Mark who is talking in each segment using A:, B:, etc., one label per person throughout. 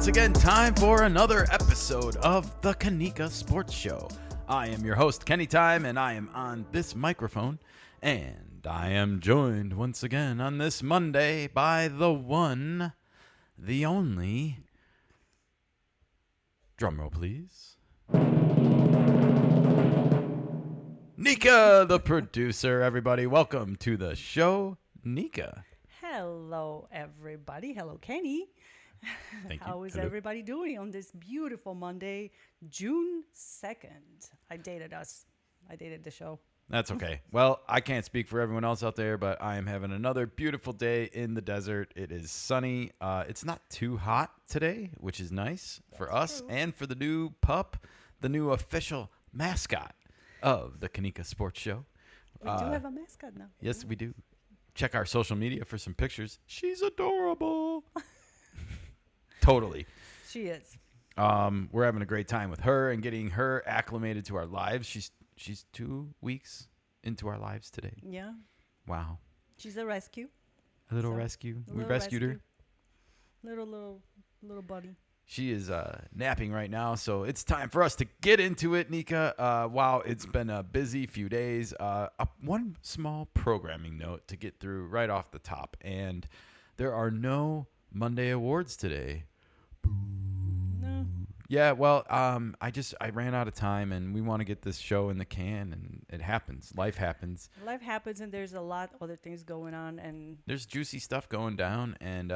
A: once again time for another episode of the Kanika Sports Show. I am your host, Kenny Time, and I am on this microphone. And I am joined once again on this Monday by the one, the only, drumroll please, Nika, the producer. Everybody, welcome to the show, Nika.
B: Hello, everybody. Hello, Kenny.
A: Thank you.
B: How is
A: Hello.
B: everybody doing on this beautiful Monday, June 2nd? I dated the show.
A: That's okay. Well, I can't speak for everyone else out there, but I am having another beautiful day in the desert. It is sunny. It's not too hot today, which is nice for us and for the new pup, the new official mascot of the Kanika Sports Show.
B: We do have a mascot now.
A: Yes, we do. Check our social media for some pictures. She's adorable. Totally.
B: She is.
A: We're having a great time with her and getting her acclimated to our lives. She's 2 weeks into our lives today.
B: Yeah.
A: Wow.
B: She's a rescue.
A: A little rescue. We rescued her.
B: Little buddy.
A: She is napping right now, so it's time for us to get into it, Nika. Wow, it's been a busy few days. One small programming note to get through right off the top, and there are no Monday awards today.
B: No.
A: Yeah, well, I ran out of time, and we want to get this show in the can, and it happens. Life happens.
B: Life happens, and there's a lot of other things going on, and
A: There's juicy stuff going down, and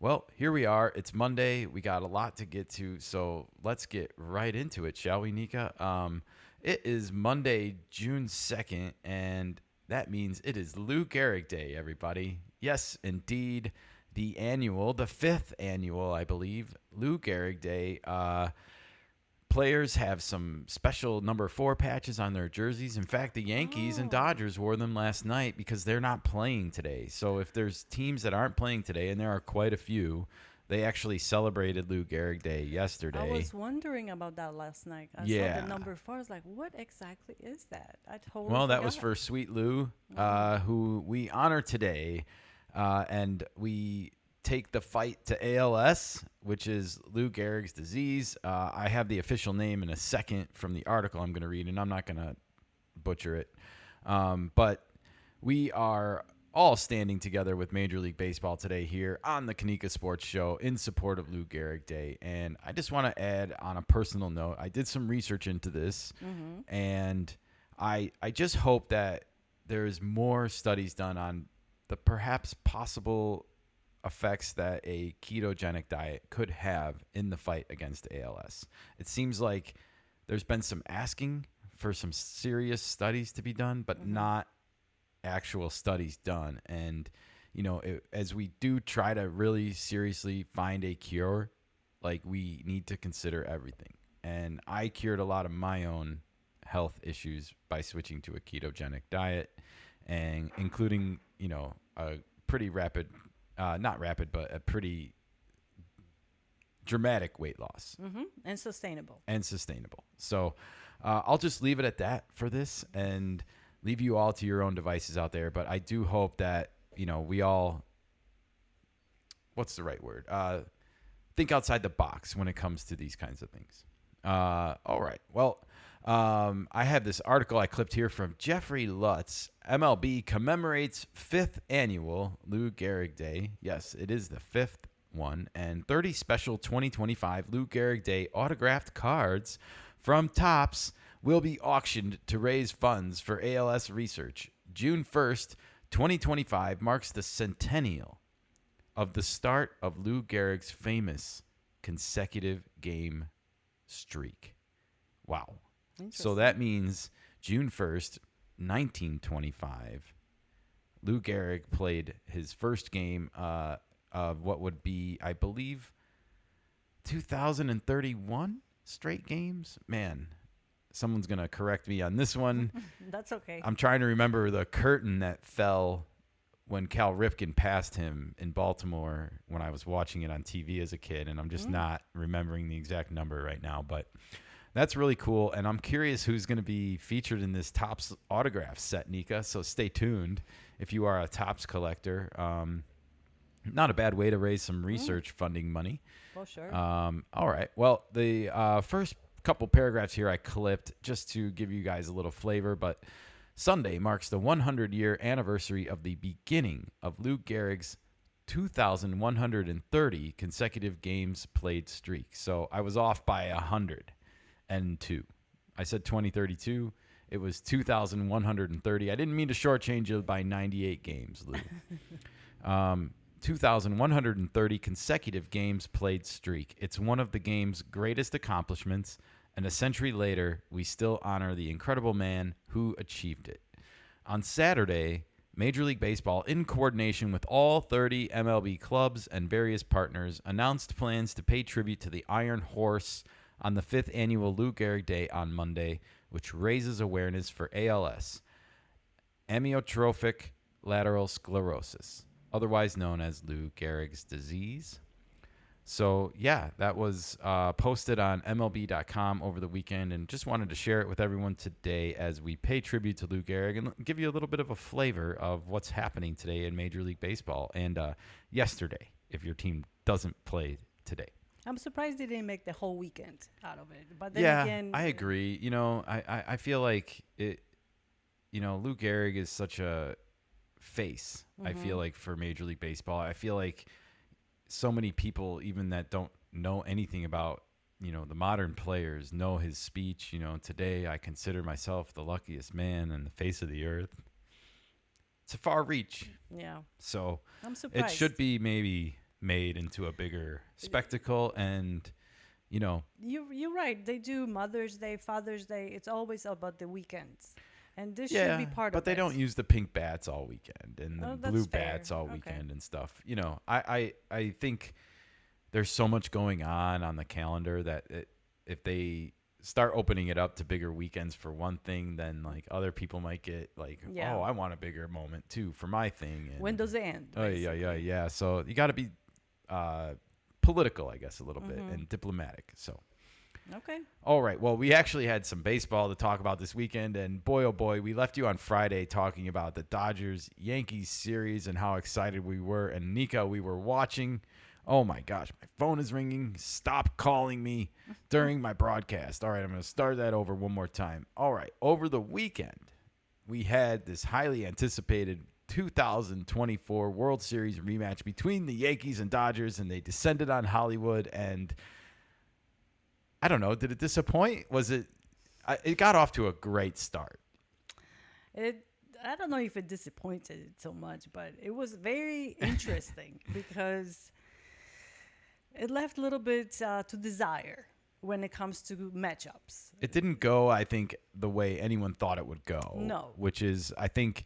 A: well, here we are. It's Monday. We got a lot to get to, so let's get right into it, shall we, Nika? It is Monday, June 2nd, and that means it is Lou Gehrig Day, everybody. Yes, indeed. The 5th annual, I believe, Lou Gehrig Day. Players have some special number 4 patches on their jerseys. In fact, the Yankees and Dodgers wore them last night because they're not playing today. So if there's teams that aren't playing today, and there are quite a few, they actually celebrated Lou Gehrig Day yesterday.
B: I was wondering about that last night. I saw the number 4. I was like, what exactly is that? I totally
A: Well, that
B: forgot.
A: was for Sweet Lou, who we honor today. And we take the fight to ALS, which is Lou Gehrig's disease. I have the official name in a second from the article I'm going to read, and I'm not going to butcher it. But we are all standing together with Major League Baseball today here on the Kanika Sports Show in support of Lou Gehrig Day. And I just want to add on a personal note, I did some research into this, and I just hope that there's more studies done on the perhaps possible effects that a ketogenic diet could have in the fight against ALS. It seems like there's been some asking for some serious studies to be done, but not actual studies done. And, as we do try to really seriously find a cure, like, we need to consider everything. And I cured a lot of my own health issues by switching to a ketogenic diet, and including, a pretty rapid, not rapid, but a pretty dramatic weight loss.
B: And sustainable.
A: So I'll just leave it at that for this and leave you all to your own devices out there. But I do hope that, we all, what's the right word? Think outside the box when it comes to these kinds of things. All right. Well, I have this article I clipped here from Jeffrey Lutz. MLB commemorates 5th annual Lou Gehrig Day. Yes, it is the 5th one. And 30 special 2025 Lou Gehrig Day autographed cards from Topps will be auctioned to raise funds for ALS research. June 1st, 2025 marks the centennial of the start of Lou Gehrig's famous consecutive game streak. Wow. So that means June 1st, 1925, Lou Gehrig played his first game of what would be, I believe, 2031 straight games. Man, someone's going to correct me on this one.
B: That's okay.
A: I'm trying to remember the curtain that fell when Cal Ripken passed him in Baltimore when I was watching it on TV as a kid, and I'm just not remembering the exact number right now, but that's really cool, and I'm curious who's going to be featured in this Topps autograph set, Nika, so stay tuned if you are a Topps collector. Not a bad way to raise some research funding money.
B: For sure.
A: All right. Well, the first couple paragraphs here I clipped just to give you guys a little flavor, but Sunday marks the 100-year anniversary of the beginning of Lou Gehrig's 2,130 consecutive games played streak. So I was off by 102. I said 2032. It was 2,130. I didn't mean to shortchange you by 98 games, Lou. 2,130 consecutive games played streak. It's one of the game's greatest accomplishments, and a century later, we still honor the incredible man who achieved it. On Saturday, Major League Baseball, in coordination with all 30 MLB clubs and various partners, announced plans to pay tribute to the Iron Horse on the 5th annual Lou Gehrig Day on Monday, which raises awareness for ALS, amyotrophic lateral sclerosis, otherwise known as Lou Gehrig's disease. So, yeah, that was posted on MLB.com over the weekend, and just wanted to share it with everyone today as we pay tribute to Lou Gehrig and give you a little bit of a flavor of what's happening today in Major League Baseball and yesterday, if your team doesn't play today.
B: I'm surprised they didn't make the whole weekend out of it. But then again,
A: I agree. You know, I feel like it. You know, Lou Gehrig is such a face. I feel like for Major League Baseball, I feel like so many people, even that don't know anything about, you know, the modern players, know his speech. You know, today I consider myself the luckiest man on the face of the earth. It's a far reach.
B: Yeah.
A: So
B: I'm surprised.
A: it should be maybe made into a bigger spectacle, and you know,
B: You're right. They do Mother's Day, Father's Day. It's always about the weekends, and this should be part of it.
A: but they don't use the pink bats all weekend and the
B: that's
A: blue
B: fair.
A: bats all
B: Okay.
A: weekend and stuff. You know, I think there's so much going on the calendar that if they start opening it up to bigger weekends for one thing, then like other people might get like,
B: Yeah.
A: oh, I want a bigger moment too for my thing. And,
B: When does it end?
A: Oh
B: basically?
A: yeah. So you got to be political, I guess, a little bit, and diplomatic. So,
B: Okay.
A: all right. Well, we actually had some baseball to talk about this weekend, and boy, oh boy, we left you on Friday talking about the Dodgers-Yankees series and how excited we were. And Nika, we were watching. Oh my gosh, my phone is ringing. Stop calling me during my broadcast. All right, I'm going to start that over one more time. All right, over the weekend, we had this highly anticipated 2024 World Series rematch between the Yankees and Dodgers, and they descended on Hollywood. And I don't know, did it disappoint? It got off to a great start.
B: I don't know if it disappointed so much, but it was very interesting because it left a little bit to desire when it comes to matchups.
A: It didn't go, I think, the way anyone thought it would go.
B: No.
A: Which is, I think,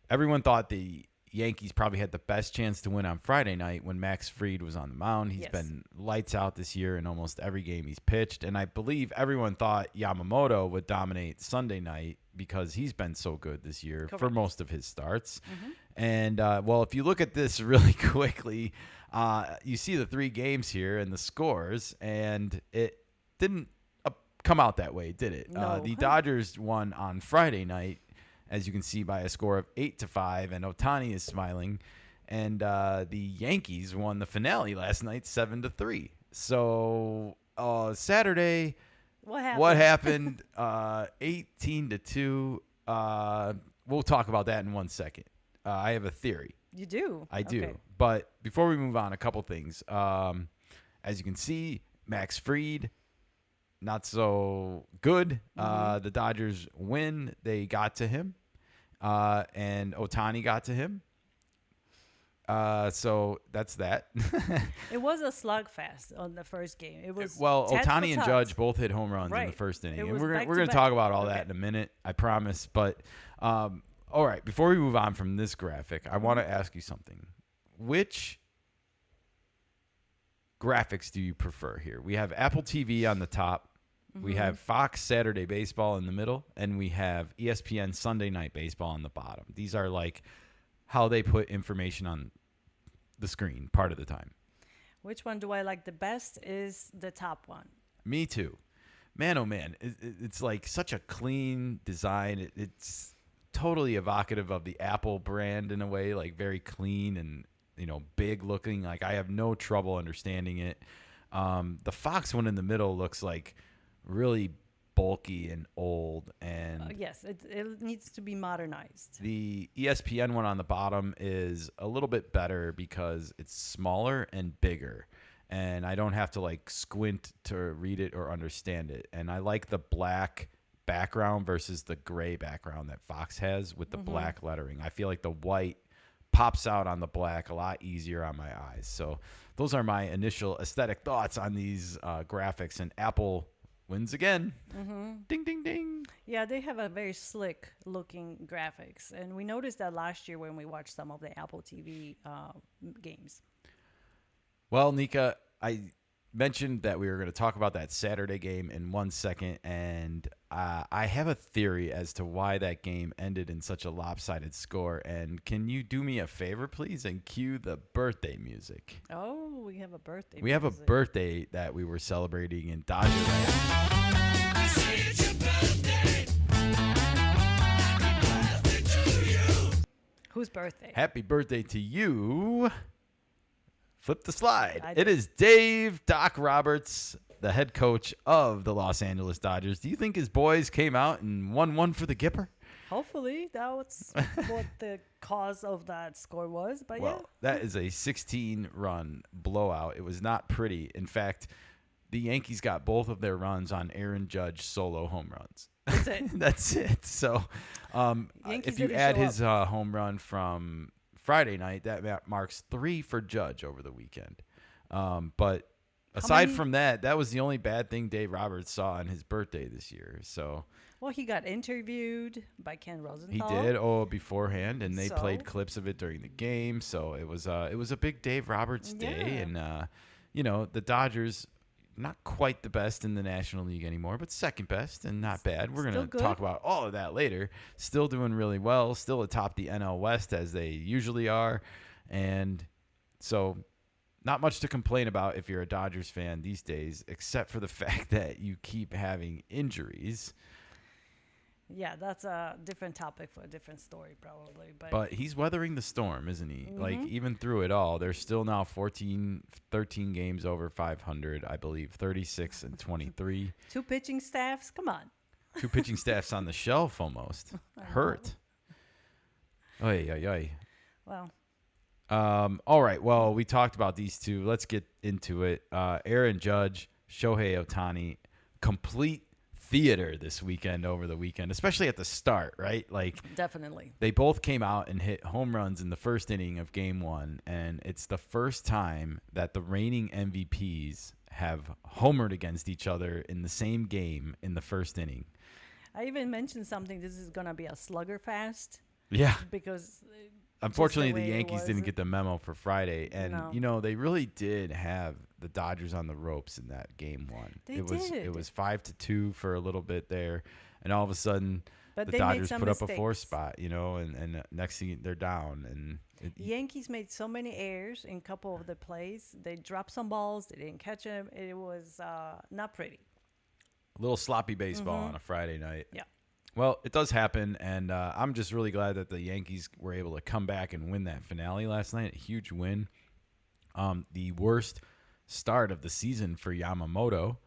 A: everyone thought the Yankees probably had the best chance to win on Friday night when Max Fried was on the mound. He's
B: Yes.
A: been lights out this year in almost every game he's pitched. And I believe everyone thought Yamamoto would dominate Sunday night because he's been so good this year for
B: Correct.
A: most of his starts. And, well, if you look at this really quickly, you see the 3 games here and the scores, and it didn't come out that way, did it?
B: No.
A: The Dodgers won on Friday night, as you can see, by a score of 8-5, and Ohtani is smiling. And the Yankees won the finale last night 7-3. So Saturday,
B: What happened?
A: 18-2. We'll talk about that in 1 second. I have a theory.
B: You do?
A: I do.
B: Okay.
A: But before we move on, a couple things. As you can see, Max Fried, not so good. The Dodgers win. They got to him. And Ohtani got to him. So that's that.
B: It was a slugfest on the first game. It was
A: Well,
B: tat for
A: Ohtani and
B: tat.
A: Judge both hit home runs in the
B: Right.
A: first inning.
B: It
A: And
B: was
A: we're
B: back
A: going
B: to
A: to talk
B: back.
A: about all that
B: Okay.
A: in a minute, I promise. But all right, before we move on from this graphic, I want to ask you something. Which graphics do you prefer here? We have Apple TV on the top. We have Fox Saturday Baseball in the middle, and we have ESPN Sunday Night Baseball on the bottom. These are like how they put information on the screen part of the time.
B: Which one do I like the best is the top one.
A: Me too. Man, oh man, it's like such a clean design. It's totally evocative of the Apple brand in a way, like very clean and big looking. Like, I have no trouble understanding it. The Fox one in the middle looks like really bulky and old, and
B: yes, it needs to be modernized.
A: the ESPN one on the bottom is a little bit better because it's smaller and bigger, and I don't have to like squint to read it or understand it. And I like the black background versus the gray background that Fox has with the black lettering. I feel like the white pops out on the black a lot easier on my eyes. So those are my initial aesthetic thoughts on these graphics, and Apple wins again. Ding, ding, ding.
B: Yeah, they have a very slick looking graphics. And we noticed that last year when we watched some of the Apple TV games.
A: Well, Nika, I mentioned that we were going to talk about that Saturday game in 1 second, and I have a theory as to why that game ended in such a lopsided score. And can you do me a favor, please, and cue the birthday music?
B: Oh, we have a birthday.
A: We have a
B: music.
A: birthday that we were celebrating in Dodger Land.
B: Whose birthday?
A: Happy birthday to you. Flip the slide.
B: I
A: It is Dave Doc Roberts, the head coach of the Los Angeles Dodgers. Do you think his boys came out and won one for the Gipper?
B: Hopefully, that was what the cause of that score was. But
A: Well, that is a 16-run blowout. It was not pretty. In fact, the Yankees got both of their runs on Aaron Judge solo home runs.
B: that's it.
A: That's it. So
B: Yankees
A: if you
B: didn't
A: add
B: show
A: his home run from Friday night, that marks 3 for Judge over the weekend. But aside from that, that was the only bad thing Dave Roberts saw on his birthday this year. So
B: Well, he got interviewed by Ken
A: he
B: Rosenthal.
A: did beforehand, and they
B: So?
A: played clips of it during the game. So it was a big Dave Roberts day, and the Dodgers. Not quite the best in the National League anymore, but second best and not bad. We're going to talk about all of that later. Still doing really well. Still atop the NL West as they usually are. And so not much to complain about if you're a Dodgers fan these days, except for the fact that you keep having injuries.
B: Yeah, that's a different topic for a different story, probably.
A: But he's weathering the storm, isn't he? Like, even through it all, there's still now 13 games over 500, I believe, 36 and 23.
B: 2 pitching staffs? Come on.
A: 2 pitching staffs on the shelf almost. Hurt. Oy, oy, oy.
B: Well,
A: all right, well, we talked about these two. Let's get into it. Aaron Judge, Shohei Ohtani, complete theater this weekend over the weekend, especially at the start, right? Like,
B: definitely.
A: they both came out and hit home runs in the first inning of game 1, and it's the first time that the reigning MVPs have homered against each other in the same game in the first inning.
B: I even mentioned something. This is going to be a slugger fest.
A: Yeah.
B: Because
A: Unfortunately, the
B: way it
A: Yankees didn't
B: was.
A: get the memo for Friday, and
B: No.
A: they really did have the Dodgers on the ropes in that game 1.
B: They
A: It
B: did.
A: was 5-2 for a little bit there, and all of a sudden
B: But
A: the
B: they made
A: Dodgers
B: some
A: put up a 4
B: mistakes.
A: spot, and next thing they're down, and
B: Yankees made so many errors in a couple of the plays. They dropped some balls. They didn't catch them. It was not pretty.
A: a little sloppy baseball on a Friday night.
B: Yeah.
A: Well, it does happen, and I'm just really glad that the Yankees were able to come back and win that finale last night. A huge win. The worst start of the season for Yamamoto.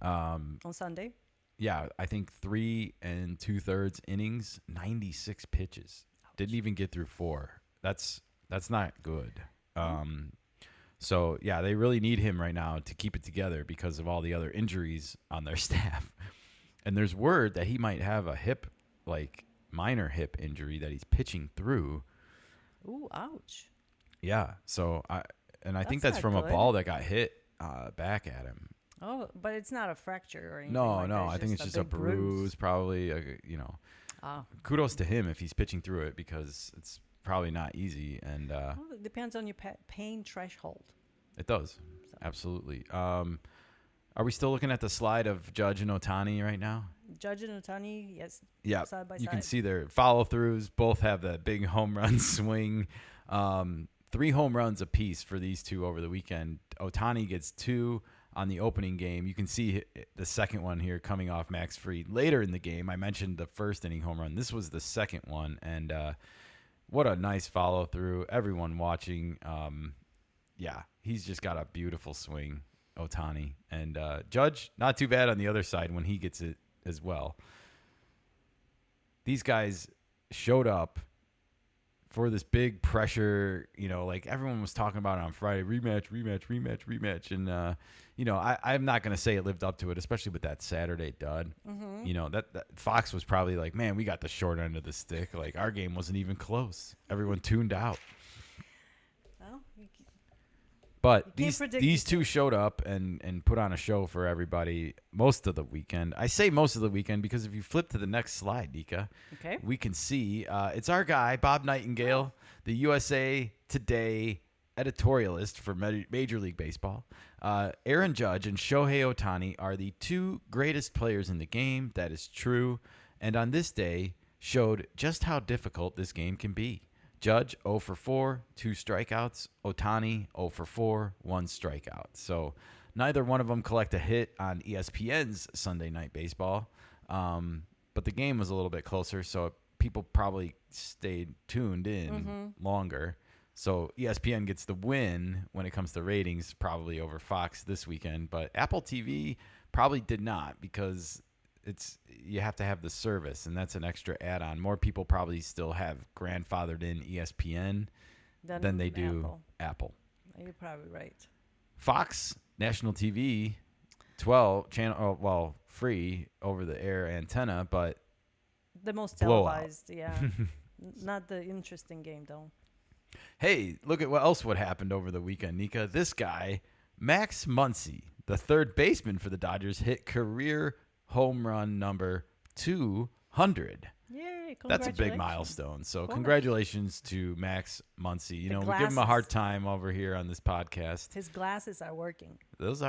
B: On Sunday.
A: Yeah, I think 3 2/3 innings, 96 pitches. Didn't even get through 4. That's not good. So, yeah, they really need him right now to keep it together because of all the other injuries on their staff. And there's word that he might have a minor hip injury that he's pitching through.
B: Ooh, ouch.
A: Yeah. So I think that's
B: not
A: from a
B: good.
A: ball that got hit back at him.
B: Oh, but it's not a fracture or anything.
A: No,
B: like
A: no.
B: that.
A: I think it's just a
B: big
A: bruise, probably. Kudos to him if he's pitching through it because it's probably not easy. And
B: Well, it depends on your pain threshold.
A: it does. Absolutely. Are we still looking at the slide of Judge and Ohtani right now?
B: Judge and Ohtani, yes.
A: Yeah,
B: Side by
A: you can
B: side.
A: see their follow-throughs. Both have that big home run swing. 3 home runs apiece for these two over the weekend. Ohtani gets 2 on the opening game. You can see the second one here coming off Max Fried later in the game. I mentioned the first inning home run. This was the second one, and what a nice follow through. Everyone watching, yeah, he's just got a beautiful swing, Ohtani. And Judge, not too bad on the other side when he gets it as well. These guys showed up for this big pressure, like everyone was talking about it on Friday, rematch. And, I'm not going to say it lived up to it, especially with that Saturday dud. Mm-hmm. That Fox was probably like, man, we got the short end of the stick. Like, our game wasn't even close. Everyone tuned out.
B: Well,
A: but these two showed up and put on a show for everybody most of the weekend. I say most of the weekend because if you flip to the next slide, Nika,
B: okay,
A: we can see it's our guy, Bob Nightingale, the USA Today editorialist for Major League Baseball. Aaron Judge and Shohei Ohtani are the two greatest players in the game. That is true. And on this day, showed just how difficult this game can be. Judge 0 for 4, 2 strikeouts. Ohtani 0 for 4, 1 strikeout. So neither one of them collect a hit on ESPN's Sunday Night Baseball. But the game was a little bit closer, so people probably stayed tuned in longer. So ESPN gets the win when it comes to ratings, probably over Fox this weekend. But Apple TV probably did not because you have to have the service, and that's an extra add-on. More people probably still have grandfathered in ESPN than they do Apple.
B: You're probably right.
A: Fox National TV, 12 channel, free over-the-air antenna, but
B: the most televised, yeah. Not the interesting game, though.
A: Hey, look at what happened over the weekend, Nika. This guy, Max Muncy, the third baseman for the Dodgers, hit career home run number 200.
B: Yay,
A: that's a big milestone. So congratulations to Max Muncy. We give him a hard time over here on this podcast.
B: His glasses are working.
A: Those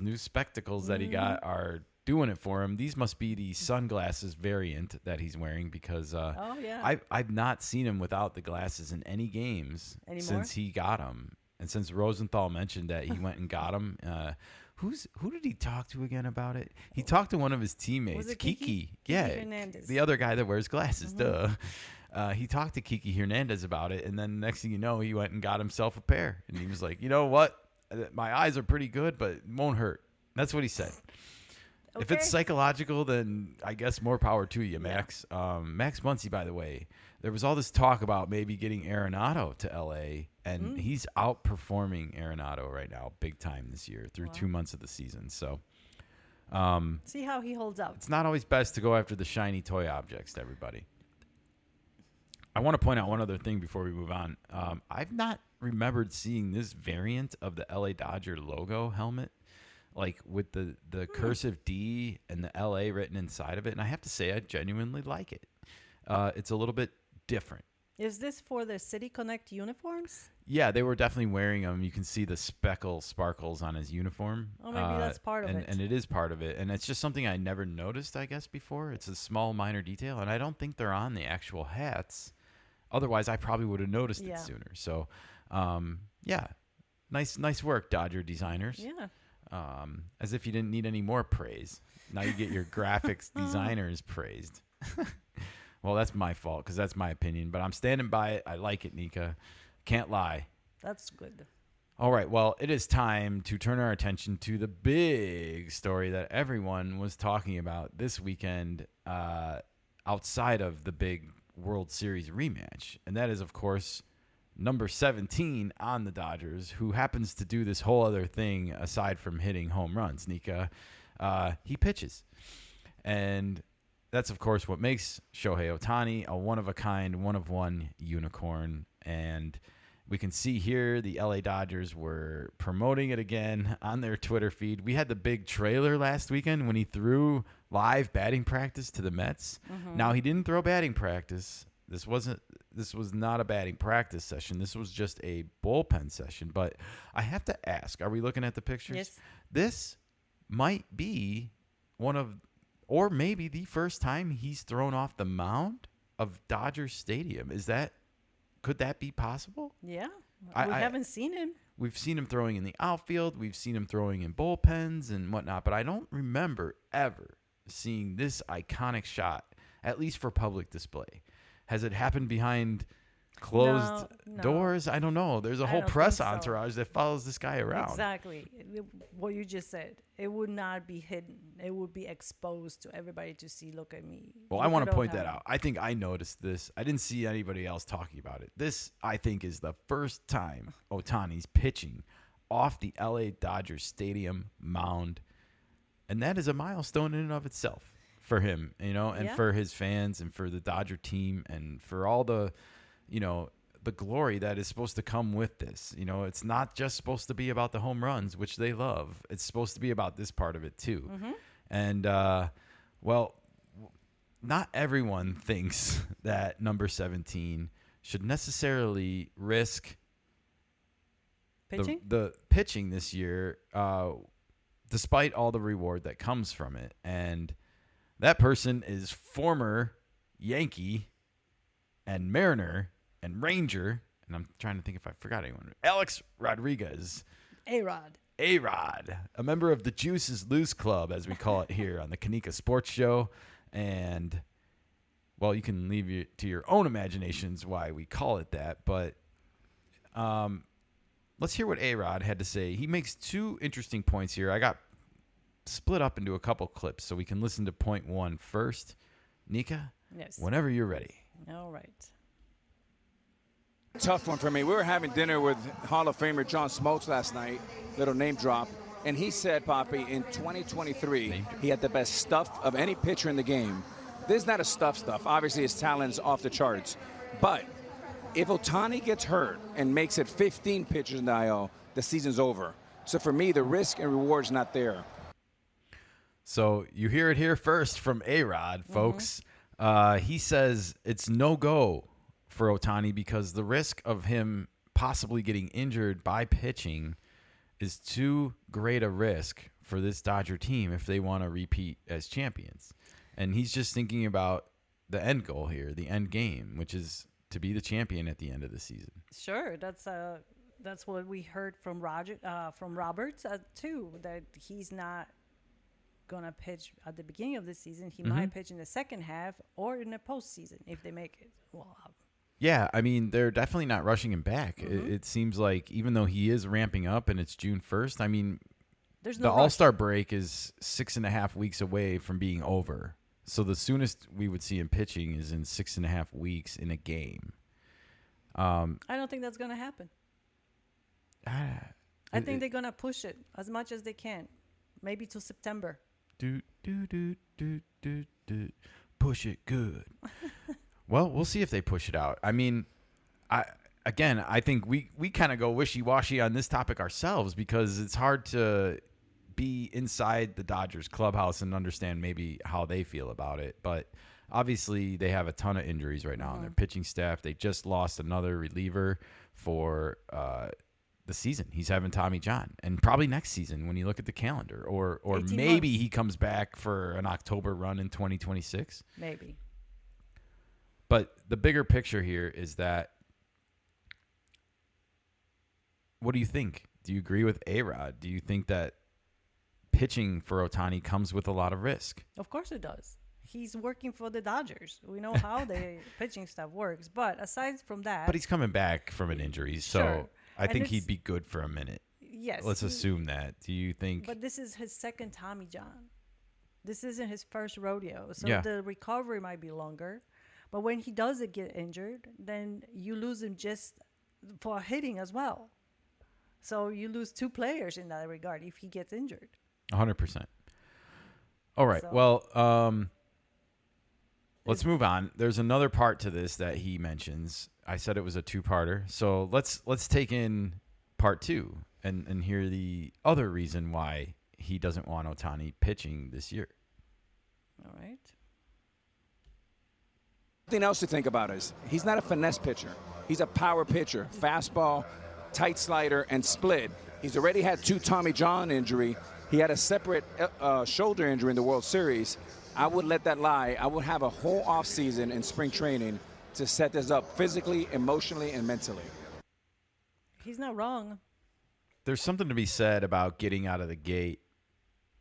A: new spectacles that he got are doing it for him. These must be the sunglasses variant that he's wearing because I've not seen him without the glasses in any games since he got them. And since Rosenthal mentioned that he went and got them, who did he talk to again about it? He talked to one of his teammates,
B: was it
A: Kiki.
B: Kiki Hernandez.
A: The other guy that wears glasses. Duh. He talked to Kiki Hernandez about it, and then next thing you know, he went and got himself a pair. And he was like, you know what? My eyes are pretty good, but it won't hurt. That's what he said. Okay. If it's psychological, then I guess more power to you, Max. Yeah. Max Muncy, by the way, there was all this talk about maybe getting Arenado to L.A., and he's outperforming Arenado right now big time this year through 2 months of the season. So
B: see how he holds up.
A: It's not always best to go after the shiny toy objects to everybody. I want to point out one other thing before we move on. I've not remembered seeing this variant of the L.A. Dodger logo helmet, like with the cursive D and the LA written inside of it. And I have to say, I genuinely like it. It's a little bit different.
B: Is this for the City Connect uniforms?
A: Yeah, they were definitely wearing them. You can see the sparkles on his uniform.
B: Oh, maybe that's part of it.
A: And it is part of it. And it's just something I never noticed, I guess, before. It's a small, minor detail. And I don't think they're on the actual hats. Otherwise, I probably would have noticed it sooner. So, nice work, Dodger designers.
B: Yeah.
A: As if you didn't need any more praise. Now you get your graphics designers praised. Well, that's my fault because that's my opinion, but I'm standing by it. I like it, Nika. Can't lie.
B: That's good.
A: All right. Well, it is time to turn our attention to the big story that everyone was talking about this weekend outside of the big World Series rematch. And that is, of course, number 17 on the Dodgers, who happens to do this whole other thing aside from hitting home runs, Nika. He pitches. And that's, of course, what makes Shohei Ohtani a one-of-a-kind, one-of-one unicorn. And we can see here the LA Dodgers were promoting it again on their Twitter feed. We had the big trailer last weekend when he threw live batting practice to the Mets. Now, he didn't throw batting practice. This was not a batting practice session. This was just a bullpen session. But I have to ask, are we looking at the pictures?
B: Yes.
A: This might be one of, or maybe the first time he's thrown off the mound of Dodger Stadium. Could that be possible?
B: Yeah. We haven't seen him.
A: We've seen him throwing in the outfield. We've seen him throwing in bullpens and whatnot. But I don't remember ever seeing this iconic shot, at least for public display. Has it happened behind closed
B: No.
A: doors. I don't know. There's a whole
B: don't
A: press
B: think so.
A: entourage that follows this guy around.
B: Exactly. What you just said. It would not be hidden. It would be exposed to everybody to see. Look at me.
A: Well, I
B: Look
A: want
B: at
A: to point that
B: Ohtani.
A: out. I think I noticed this. I didn't see anybody else talking about it. This, I think, is the first time Ohtani's pitching off the LA Dodgers Stadium mound. And that is a milestone in and of itself for him, and
B: Yeah.
A: for his fans and for the Dodger team and for all the, the glory that is supposed to come with this. It's not just supposed to be about the home runs, which they love. It's supposed to be about this part of it too.
B: Mm-hmm.
A: And, well, not everyone thinks that number 17 should necessarily risk
B: Pitching?
A: the pitching this year, despite all the reward that comes from it. And that person is former Yankee and Mariner and Ranger, and I'm trying to think if I forgot anyone. Alex Rodriguez.
B: A-Rod.
A: A-Rod, a member of the Juices Loose Club, as we call it here on the Kanika Sports Show. And, well, you can leave it to your own imaginations why we call it that. But let's hear what A-Rod had to say. He makes two interesting points here. I got split up into a couple clips, so we can listen to point one first. Nika,
B: Yes.
A: whenever you're ready.
B: All right.
C: Tough one for me. We were having dinner with Hall of Famer John Smoltz last night, little name drop, and he said, Poppy, in 2023, he had the best stuff of any pitcher in the game. This is not a stuff. Obviously, his talent's off the charts. But if Ohtani gets hurt and makes it 15 pitchers in the IL, the season's over. So for me, the risk and reward's not there.
A: So you hear it here first from A-Rod, folks. He says it's no-go for Ohtani because the risk of him possibly getting injured by pitching is too great a risk for this Dodger team if they want to repeat as champions. And he's just thinking about the end goal here, the end game, which is to be the champion at the end of the season.
B: Sure. That's what we heard from Roberts too, that he's not going to pitch at the beginning of the season. He might pitch in the second half or in the postseason if they make it. Well,
A: yeah, I mean, they're definitely not rushing him back. It seems like even though he is ramping up and it's June 1st, I mean,
B: there's no
A: the
B: rush.
A: All-Star break is 6.5 weeks away from being over. So the soonest we would see him pitching is in 6.5 weeks in a game.
B: I don't think that's going to happen. I think they're going to push it as much as they can, maybe till September.
A: Push it good. Well, we'll see if they push it out. I mean, I think we kind of go wishy-washy on this topic ourselves because it's hard to be inside the Dodgers clubhouse and understand maybe how they feel about it. But obviously they have a ton of injuries right now on their pitching staff. They just lost another reliever for the season. He's having Tommy John, and probably next season when you look at the calendar, or
B: 18
A: maybe
B: months.
A: he comes back for an October run in 2026.
B: Maybe.
A: But the bigger picture here is that, what do you think? Do you agree with A-Rod? Do you think that pitching for Ohtani comes with a lot of risk?
B: Of course it does. He's working for the Dodgers. We know how the pitching stuff works. But aside from that,
A: But he's coming back from an injury, so
B: Sure.
A: I
B: And
A: think
B: it's-
A: he'd be good for a minute.
B: yes.
A: Let's assume that. Do you think?
B: But this is his second Tommy John. This isn't his first rodeo. So
A: Yeah.
B: the recovery might be longer. But when he does get injured, then you lose him just for hitting as well. So you lose two players in that regard if he gets injured.
A: 100%. All right.
B: So-
A: Well, let's move on. There's another part to this that he mentions. I said it was a two-parter. So let's take in part two and hear the other reason why he doesn't want Ohtani pitching this year.
B: All right.
C: Something else to think about is he's not a finesse pitcher. He's a power pitcher. Fastball, tight slider, and split. He's already had 2 Tommy John injury. He had a separate shoulder injury in the World Series. I would let that lie. I would have a whole offseason in spring training to set this up physically, emotionally, and mentally.
B: He's not wrong.
A: There's something to be said about getting out of the gate,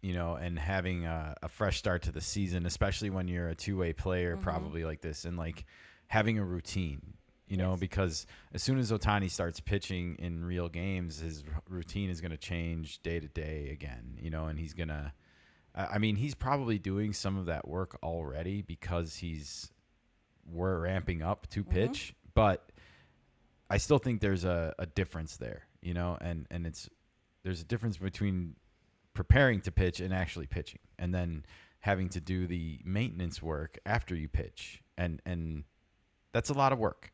A: and having a fresh start to the season, especially when you're a two-way player, probably like this, and like having a routine. you know, because as soon as Ohtani starts pitching in real games, his routine is going to change day to day again, you know, and he's going to, I mean, he's probably doing some of that work already because we're ramping up to pitch, but I still think there's a difference there, you know, and there's a difference between preparing to pitch and actually pitching, and then having to do the maintenance work after you pitch. And that's a lot of work,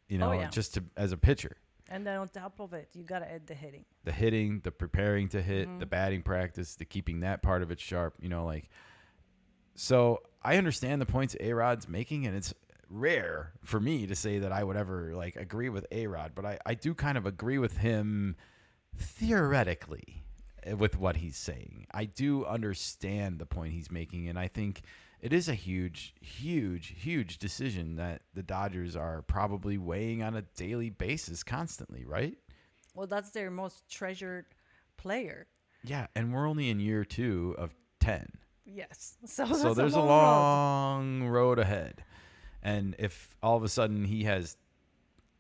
A: you know, just as a pitcher.
B: And then on top of it, you got to add the hitting. The
A: hitting, the preparing to hit, the batting practice, the keeping that part of it sharp, you know, like. So I understand the points A-Rod's making, and it's rare for me to say that I would ever, like, agree with A-Rod. But I do kind of agree with him theoretically with what he's saying. I do understand the point he's making, and I think it is a huge, huge, huge decision that the Dodgers are probably weighing on a daily basis constantly, right?
B: Well, that's their most treasured player.
A: Yeah, and we're only in year 2 of 10.
B: Yes. So
A: there's a long road ahead. And if all of a sudden he has,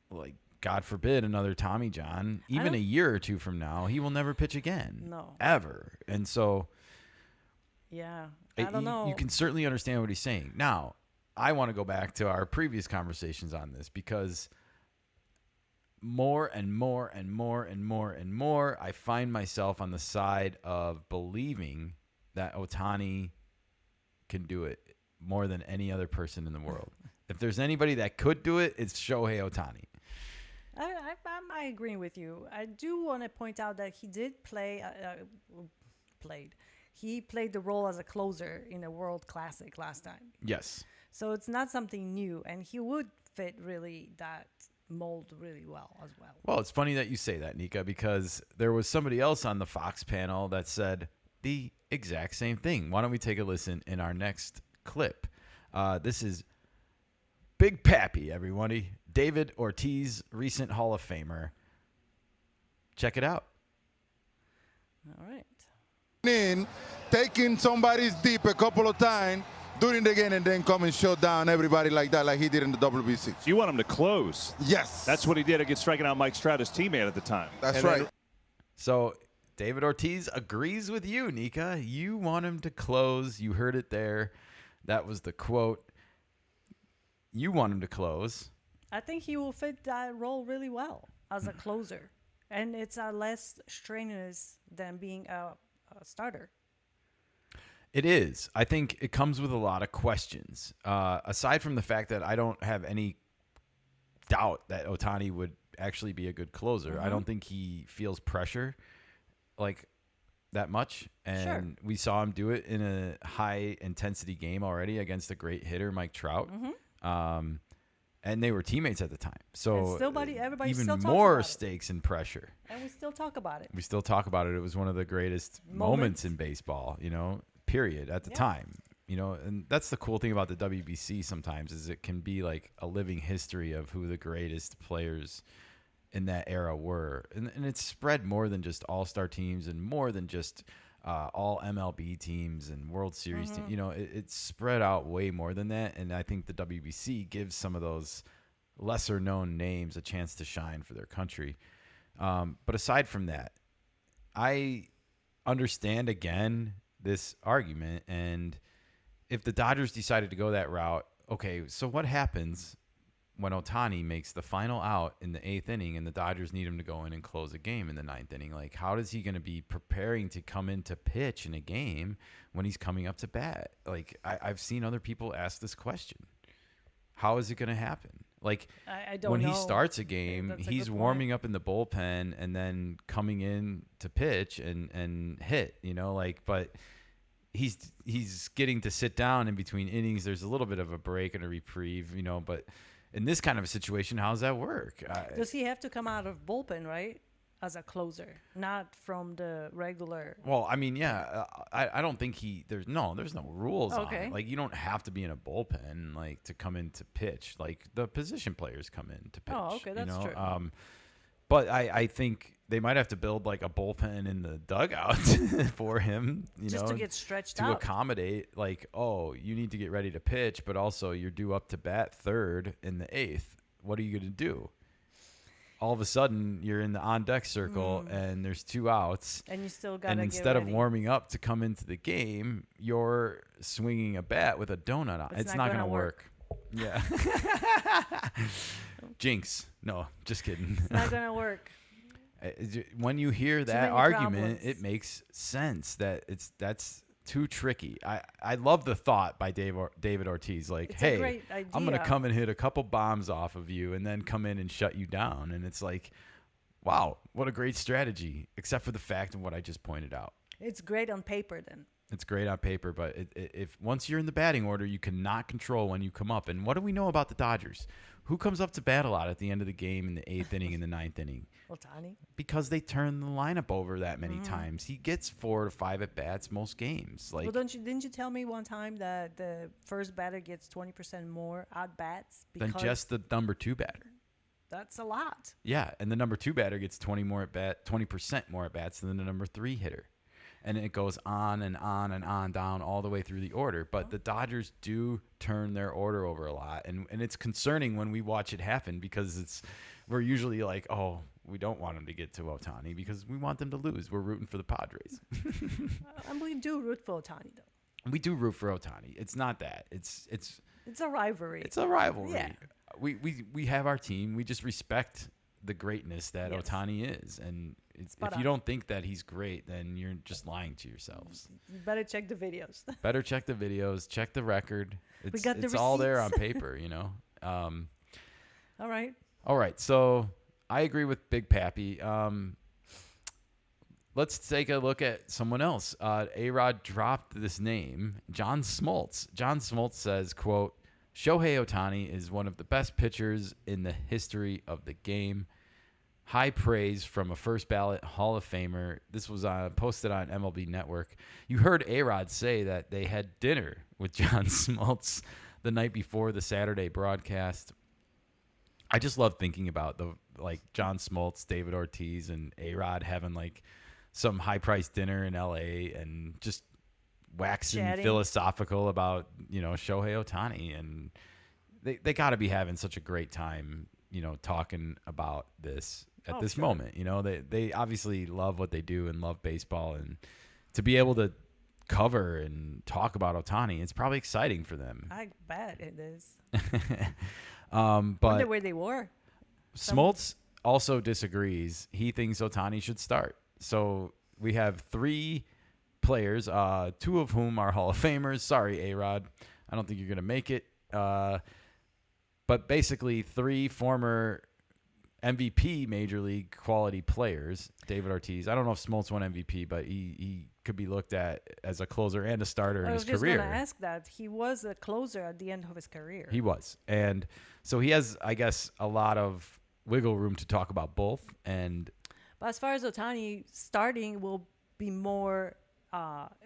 A: like, God forbid, another Tommy John, even a year or 2 from now, he will never pitch again.
B: No.
A: Ever. And so...
B: yeah, I don't know.
A: You can certainly understand what he's saying. Now, I want to go back to our previous conversations on this, because more and more and more and more and more, I find myself on the side of believing that Ohtani can do it more than any other person in the world. If there's anybody that could do it, it's Shohei Ohtani.
B: I agree with you. I do want to point out that he did He played the role as a closer in a World Classic last time.
A: Yes.
B: So it's not something new, and he would fit really that mold really well as well.
A: Well, it's funny that you say that, Nika, because there was somebody else on the Fox panel that said the exact same thing. Why don't we take a listen in our next clip? This is Big Pappy, everybody. David Ortiz, recent Hall of Famer. Check it out.
B: All right.
D: In, taking somebody's deep a couple of times during the game, and then come and shut down everybody like that, like he did in the WBC.
E: You want him to close.
D: Yes.
E: That's what he did against striking out Mike Stroud, his teammate at the time.
D: That's right.
A: So David Ortiz agrees with you, Nika. You want him to close. You heard it there. That was the quote. You want him to close.
B: I think he will fit that role really well as a closer. And it's less strenuous than being a starter.
A: It is. I think it comes with a lot of questions. Aside from the fact that I don't have any doubt that Ohtani would actually be a good closer. I don't think he feels pressure like that much. And we saw him do it in a high intensity game already against a great hitter, Mike Trout. And they were teammates at the time. So
B: everybody
A: even
B: still talks
A: more
B: about
A: stakes and pressure.
B: And we still talk about it.
A: We still talk about it. It was one of the greatest moments in baseball, you know, period, at the time. You know, and that's the cool thing about the WBC sometimes, is it can be like a living history of who the greatest players in that era were. And it's spread more than just all-star teams and more than just all MLB teams and World Series teams. You know, it's spread out way more than that. And I think the WBC gives some of those lesser-known names a chance to shine for their country. But aside from that, I understand, again, this argument. And if the Dodgers decided to go that route, okay, so what happens when Ohtani makes the final out in the 8th inning and the Dodgers need him to go in and close a game in the 9th inning? Like, how is he going to be preparing to come in to pitch in a game when he's coming up to bat? Like, I've seen other people ask this question. How is it going to happen? Like,
B: I don't
A: when
B: know.
A: he starts a game, he's warming up in the bullpen and then coming in to pitch and hit, you know, like, but he's getting to sit down in between innings. There's a little bit of a break and a reprieve, you know, but in this kind of a situation, how does that work?
B: Does he have to come out of bullpen, right, as a closer, not from the regular?
A: Well, I mean, yeah, I don't think there's no rules on
B: Okay.
A: it. Like, you don't have to be in a bullpen, like, to come in to pitch. Like, the position players come in to pitch.
B: Oh, okay, that's
A: you know?
B: true.
A: But I think they might have to build, like, a bullpen in the dugout for him,
B: Just
A: know,
B: to get stretched
A: to
B: out.
A: accommodate, like, oh, you need to get ready to pitch, but also you're due up to bat 3rd in the 8th. what are you going to do? All of a sudden, you're in the on-deck circle, and there's 2 outs.
B: And you still got to
A: And
B: get
A: instead of
B: ready.
A: warming up to come into the game, you're swinging a bat with a donut on. It's not going to work. Yeah. Jinx. No, just kidding.
B: It's not going to work.
A: When you hear that
B: many
A: argument,
B: problems.
A: it makes sense that that's too tricky. I love the thought by David Ortiz, like,
B: It's a
A: hey,
B: great
A: I'm going to
B: idea.
A: come and hit a couple bombs off of you and then come in and shut you down. And it's like, wow, what a great strategy, except for the fact of what I just pointed out.
B: It's great on paper then.
A: It's great on paper, but if once you're in the batting order, you cannot control when you come up. And what do we know about the Dodgers? Who comes up to bat a lot at the end of the game in the 8th inning and the 9th inning?
B: Ohtani.
A: Because they turn the lineup over that many times. He gets 4 to 5 at bats most games. Like,
B: Well, didn't you tell me one time that the first batter gets 20% more at bats?
A: than just the number 2 batter.
B: That's a lot.
A: Yeah, and the number 2 batter gets 20% more at bats than the number 3 hitter. And it goes on and on and on down all the way through the order. But the Dodgers do turn their order over a lot. And it's concerning when we watch it happen because we're usually like, oh, we don't want him to get to Ohtani because we want them to lose. We're rooting for the Padres.
B: And we do root for Ohtani, though.
A: We do root for Ohtani. It's not that. It's
B: It's a rivalry.
A: It's a rivalry.
B: Yeah.
A: We have our team. We just respect the greatness that
B: Yes.
A: Ohtani is. And
B: Spot
A: if
B: on.
A: you don't think that he's great, then you're just lying to yourselves.
B: You better check the videos.
A: Better check the videos, check the record. It's,
B: got the
A: it's all there on
B: receipts.
A: paper, you know.
B: All right.
A: All right, so I agree with Big Pappy. Let's take a look at someone else. A-Rod dropped this name, John Smoltz. John Smoltz says, quote, Shohei Ohtani is one of the best pitchers in the history of the game. High praise from a first ballot Hall of Famer. This was posted on MLB Network. You heard A-Rod say that they had dinner with John Smoltz the night before the Saturday broadcast. I just love thinking about John Smoltz, David Ortiz, and A-Rod having some high-priced dinner in L.A. and just waxing
B: Chatting.
A: philosophical about Shohei Ohtani, and they got to be having such a great time talking about this at this
B: sure.
A: moment. They obviously love what they do and love baseball, and to be able to cover and talk about Ohtani, it's probably exciting for them.
B: I bet it is.
A: But
B: Wonder where they were.
A: Smoltz also disagrees. He thinks Ohtani should start. So we have 3 players, 2 of whom are Hall of Famers. Sorry, A-Rod. I don't think you're going to make it. But basically 3 former MVP Major League quality players. David Ortiz. I don't know if Smoltz won MVP, but he could be looked at as a closer and a starter in
B: I
A: his
B: was just
A: career.
B: going to ask that. He was a closer at the end of his career.
A: He was. And so he has, I guess, a lot of wiggle room to talk about both. And
B: But as far as Ohtani, starting will be more,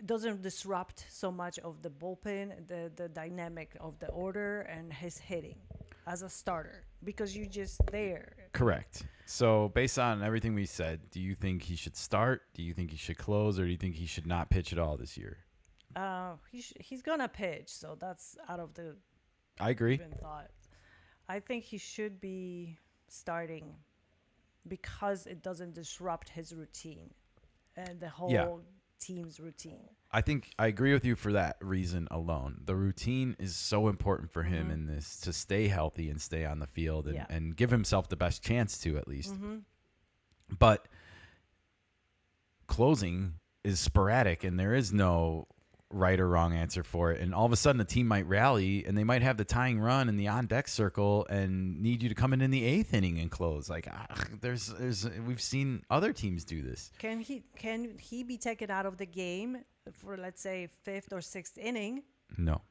B: doesn't disrupt so much of the bullpen, the dynamic of the order and his hitting as a starter because you're just there.
A: correct. So based on everything we said, do you think he should start? Do you think he should close? Or do you think he should not pitch at all this year?
B: He's going to pitch, so that's out of the
A: I agree.
B: even thought. I think he should be starting because it doesn't disrupt his routine and the whole team's routine.
A: I think I agree with you for that reason alone. The routine is so important for him in this to stay healthy and stay on the field and,
B: Yeah.
A: and give himself the best chance to at least. But closing is sporadic and there is no right or wrong answer for it. And all of a sudden, a team might rally and they might have the tying run in the on deck circle and need you to come in the 8th inning and close. We've seen other teams do this.
B: Can he be taken out of the game for, let's say, 5th or 6th inning?
A: No,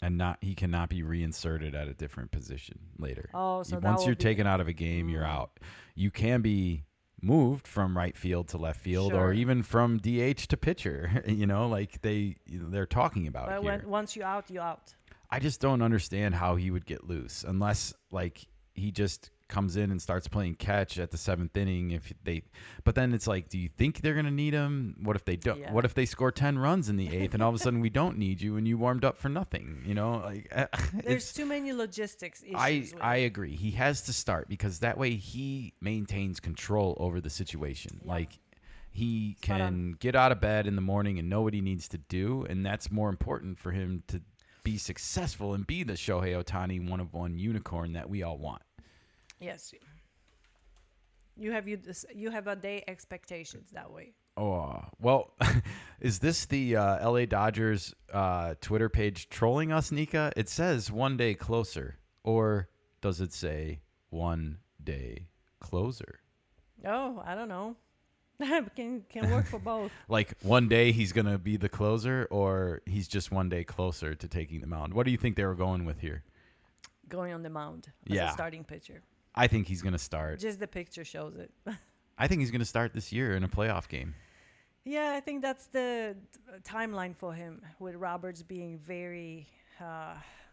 A: and he cannot be reinserted at a different position later.
B: Oh, so that
A: once
B: will
A: you're
B: be-
A: taken out of a game, you're out. You can be moved from right field to left field,
B: Sure.
A: or even from DH to pitcher. They're talking about
B: But
A: it here.
B: once you're out.
A: I just don't understand how he would get loose unless he just comes in and starts playing catch at the 7th inning. But then it's like, do you think they're gonna need him? What if they don't?
B: Yeah.
A: What if they score 10 runs in the 8th, and all of a sudden we don't need you, and you warmed up for nothing?
B: There's too many logistics issues.
A: I agree. He has to start because that way he maintains control over the situation.
B: Yeah.
A: Like he
B: Spot on.
A: can get out of bed in the morning and know what he needs to do, and that's more important for him to be successful and be the Shohei Ohtani one-of-one unicorn that we all want.
B: Yes. You have a day expectations that way.
A: Oh, well, is this the LA Dodgers Twitter page trolling us, Nika? It says 1 day closer, or does it say 1 day closer?
B: Oh, I don't know. can work for both.
A: Like 1 day he's going to be the closer, or he's just 1 day closer to taking the mound? What do you think they were going with here?
B: Going on the mound as
A: Yeah.
B: a starting pitcher.
A: I think he's going to start.
B: Just the picture shows it.
A: I think he's going to start this year in a playoff game.
B: Yeah, I think that's the timeline for him, with Roberts being very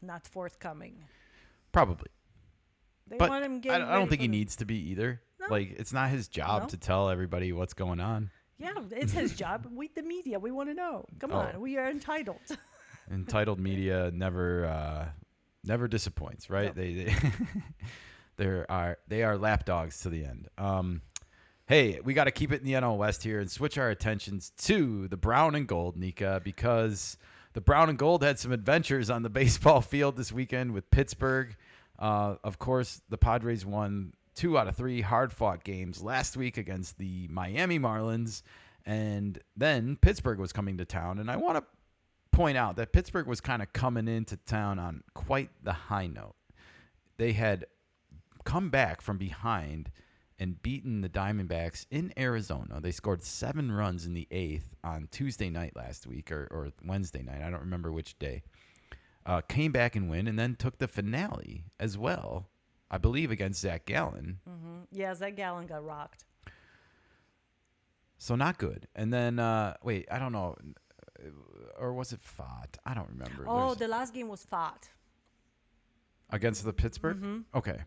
B: not forthcoming.
A: Probably.
B: They
A: But
B: want him
A: I
B: getting
A: don't
B: ready
A: think he
B: for the-
A: needs to be either.
B: No.
A: Like, it's not his job
B: No.
A: to tell everybody what's going on.
B: Yeah, it's his job. We, the media, we want to know. Come
A: Oh.
B: on, we are entitled.
A: Entitled media never disappoints, right?
B: No.
A: They are lapdogs to the end. Hey, we got to keep it in the NL West here and switch our attentions to the brown and gold, Nika, because the brown and gold had some adventures on the baseball field this weekend with Pittsburgh. Of course, the Padres won 2 out of 3 hard-fought games last week against the Miami Marlins, and then Pittsburgh was coming to town. And I want to point out that Pittsburgh was kind of coming into town on quite the high note. They had come back from behind and beaten the Diamondbacks in Arizona. They scored 7 runs in the 8th on Tuesday night last week, or Wednesday night. I don't remember which day. Came back and win, and then took the finale as well, I believe, against Zach Gallen.
B: Mm-hmm. Yeah, Zach Gallen got rocked.
A: So not good. And then, wait, I don't know. Or was it Fott? I don't remember.
B: Oh,
A: There's-
B: the last game was fought.
A: against the Pittsburgh?
B: Mhm.
A: Okay.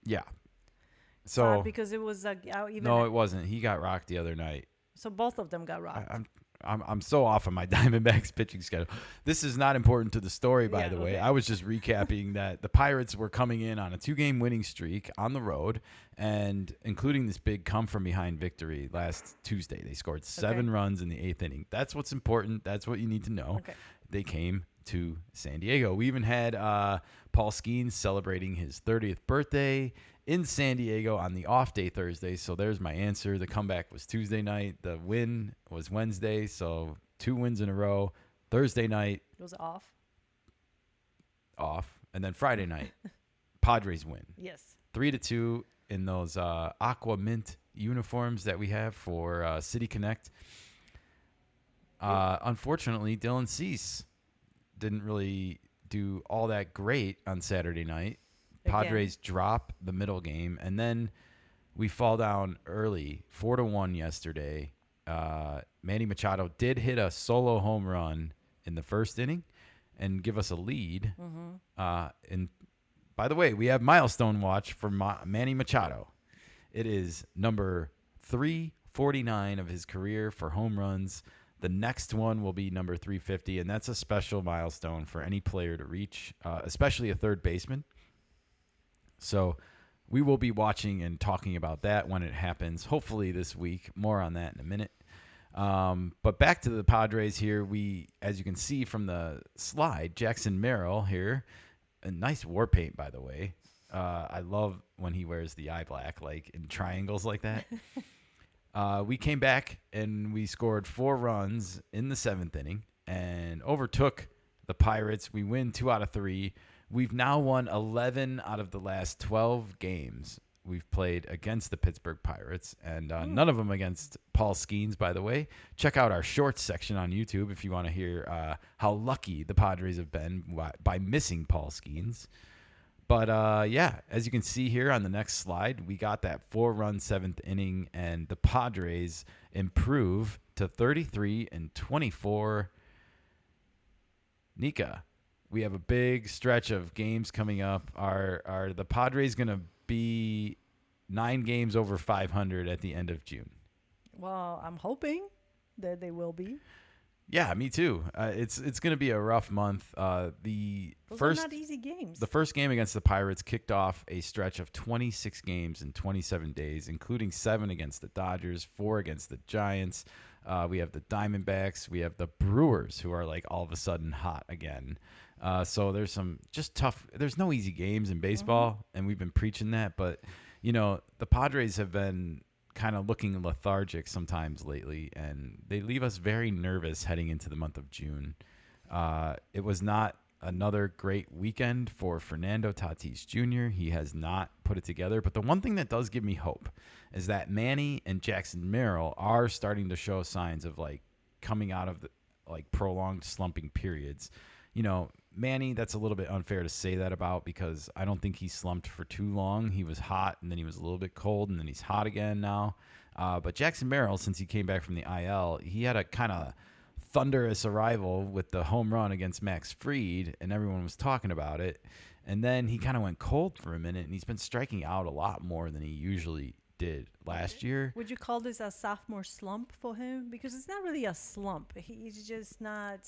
A: Yeah. So
B: Because it was even.
A: no, it wasn't. He got rocked the other night.
B: So both of them got rocked.
A: I'm so off on my Diamondbacks pitching schedule. This is not important to the story, by
B: Yeah,
A: the way.
B: okay.
A: I was just recapping that the Pirates were coming in on a 2-game winning streak on the road, and including this big come-from-behind victory last Tuesday. They scored 7 runs in the 8th inning. That's what's important. That's what you need to know.
B: Okay.
A: They came to San Diego. We even had Paul Skeens celebrating his 30th birthday in San Diego on the off day Thursday. So there's my answer. The comeback was Tuesday night. The win was Wednesday. So 2 wins in a row. Thursday night
B: It was off.
A: off. And then Friday night, Padres win.
B: Yes.
A: 3-2 in those aqua mint uniforms that we have for City Connect. Unfortunately, Dylan Cease didn't really do all that great on Saturday night.
B: Again.
A: Padres drop the middle game, and then we fall down early, 4-1 yesterday. Manny Machado did hit a solo home run in the first inning and give us a lead. And by the way, we have milestone watch for Manny Machado. It is number 349 of his career for home runs. The next one will be number 350, and that's a special milestone for any player to reach, especially a third baseman. So we will be watching and talking about that when it happens, hopefully this week. More on that in a minute. But back to the Padres here. We, as you can see from the slide, Jackson Merrill here, a nice war paint, by the way. I love when he wears the eye black, like in triangles like that. We came back and we scored 4 runs in the 7th inning and overtook the Pirates. We win 2 out of 3. We've now won 11 out of the last 12 games we've played against the Pittsburgh Pirates, and none of them against Paul Skeens, by the way. Check out our shorts section on YouTube if you want to hear how lucky the Padres have been by missing Paul Skeens. But, yeah, as you can see here on the next slide, we got that 4-run 7th inning, and the Padres improve to 33-24. Nika, we have a big stretch of games coming up. Are the Padres going to be 9 games over 500 at the end of June?
B: Well, I'm hoping that they will be.
A: Yeah, me too. It's going to be a rough month.
B: Those are not easy games.
A: The first game against the Pirates kicked off a stretch of 26 games in 27 days, including 7 against the Dodgers, 4 against the Giants. We have the Diamondbacks. We have the Brewers, who are like all of a sudden hot again. So there's some just tough. There's no easy games in baseball, and we've been preaching that. But, the Padres have been kind of looking lethargic sometimes lately, and they leave us very nervous heading into the month of June. It was not another great weekend for Fernando Tatis Jr. He has not put it together. But the one thing that does give me hope is that Manny and Jackson Merrill are starting to show signs of like coming out of the like prolonged slumping periods. Manny, that's a little bit unfair to say that about because I don't think he slumped for too long. He was hot, and then he was a little bit cold, and then he's hot again now. But Jackson Merrill, since he came back from the IL, he had a kind of thunderous arrival with the home run against Max Fried, and everyone was talking about it. And then he kind of went cold for a minute, and he's been striking out a lot more than he usually did last year.
B: Would you call this a sophomore slump for him? Because it's not really a slump. He's just not...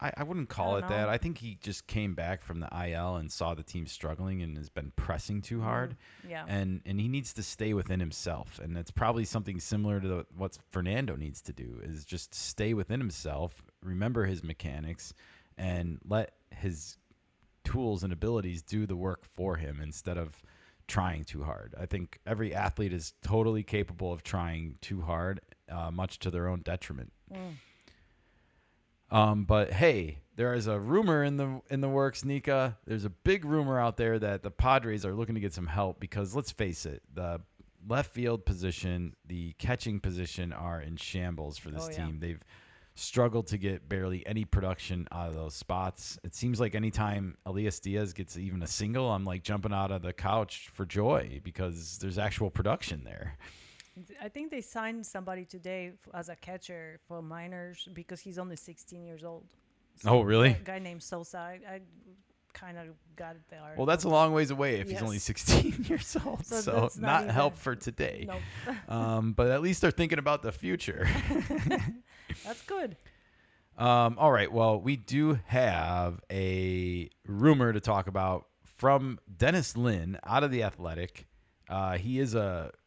A: I wouldn't call it that. I think he just came back from the IL and saw the team struggling and has been pressing too hard.
B: Yeah.
A: And he needs to stay within himself. And that's probably something similar to what Fernando needs to do is just stay within himself, remember his mechanics, and let his tools and abilities do the work for him instead of trying too hard. I think every athlete is totally capable of trying too hard, much to their own detriment. But hey, there is a rumor in the works, Nika. There's a big rumor out there that the Padres are looking to get some help because let's face it, the left field position, the catching position are in shambles for this team. They've struggled to get barely any production out of those spots. It seems like anytime Elias Diaz gets even a single, I'm like jumping out of the couch for joy because there's actual production there.
B: I think they signed somebody today as a catcher for minors because he's only 16 years old. So
A: oh, really?
B: A guy named Sosa. I kind of got it there.
A: Well, that's a long ways away if he's only 16 years old. So not help for today.
B: Nope.
A: But at least they're thinking about the future.
B: That's good.
A: All right. Well, we do have a rumor to talk about from Dennis Lin out of The Athletic.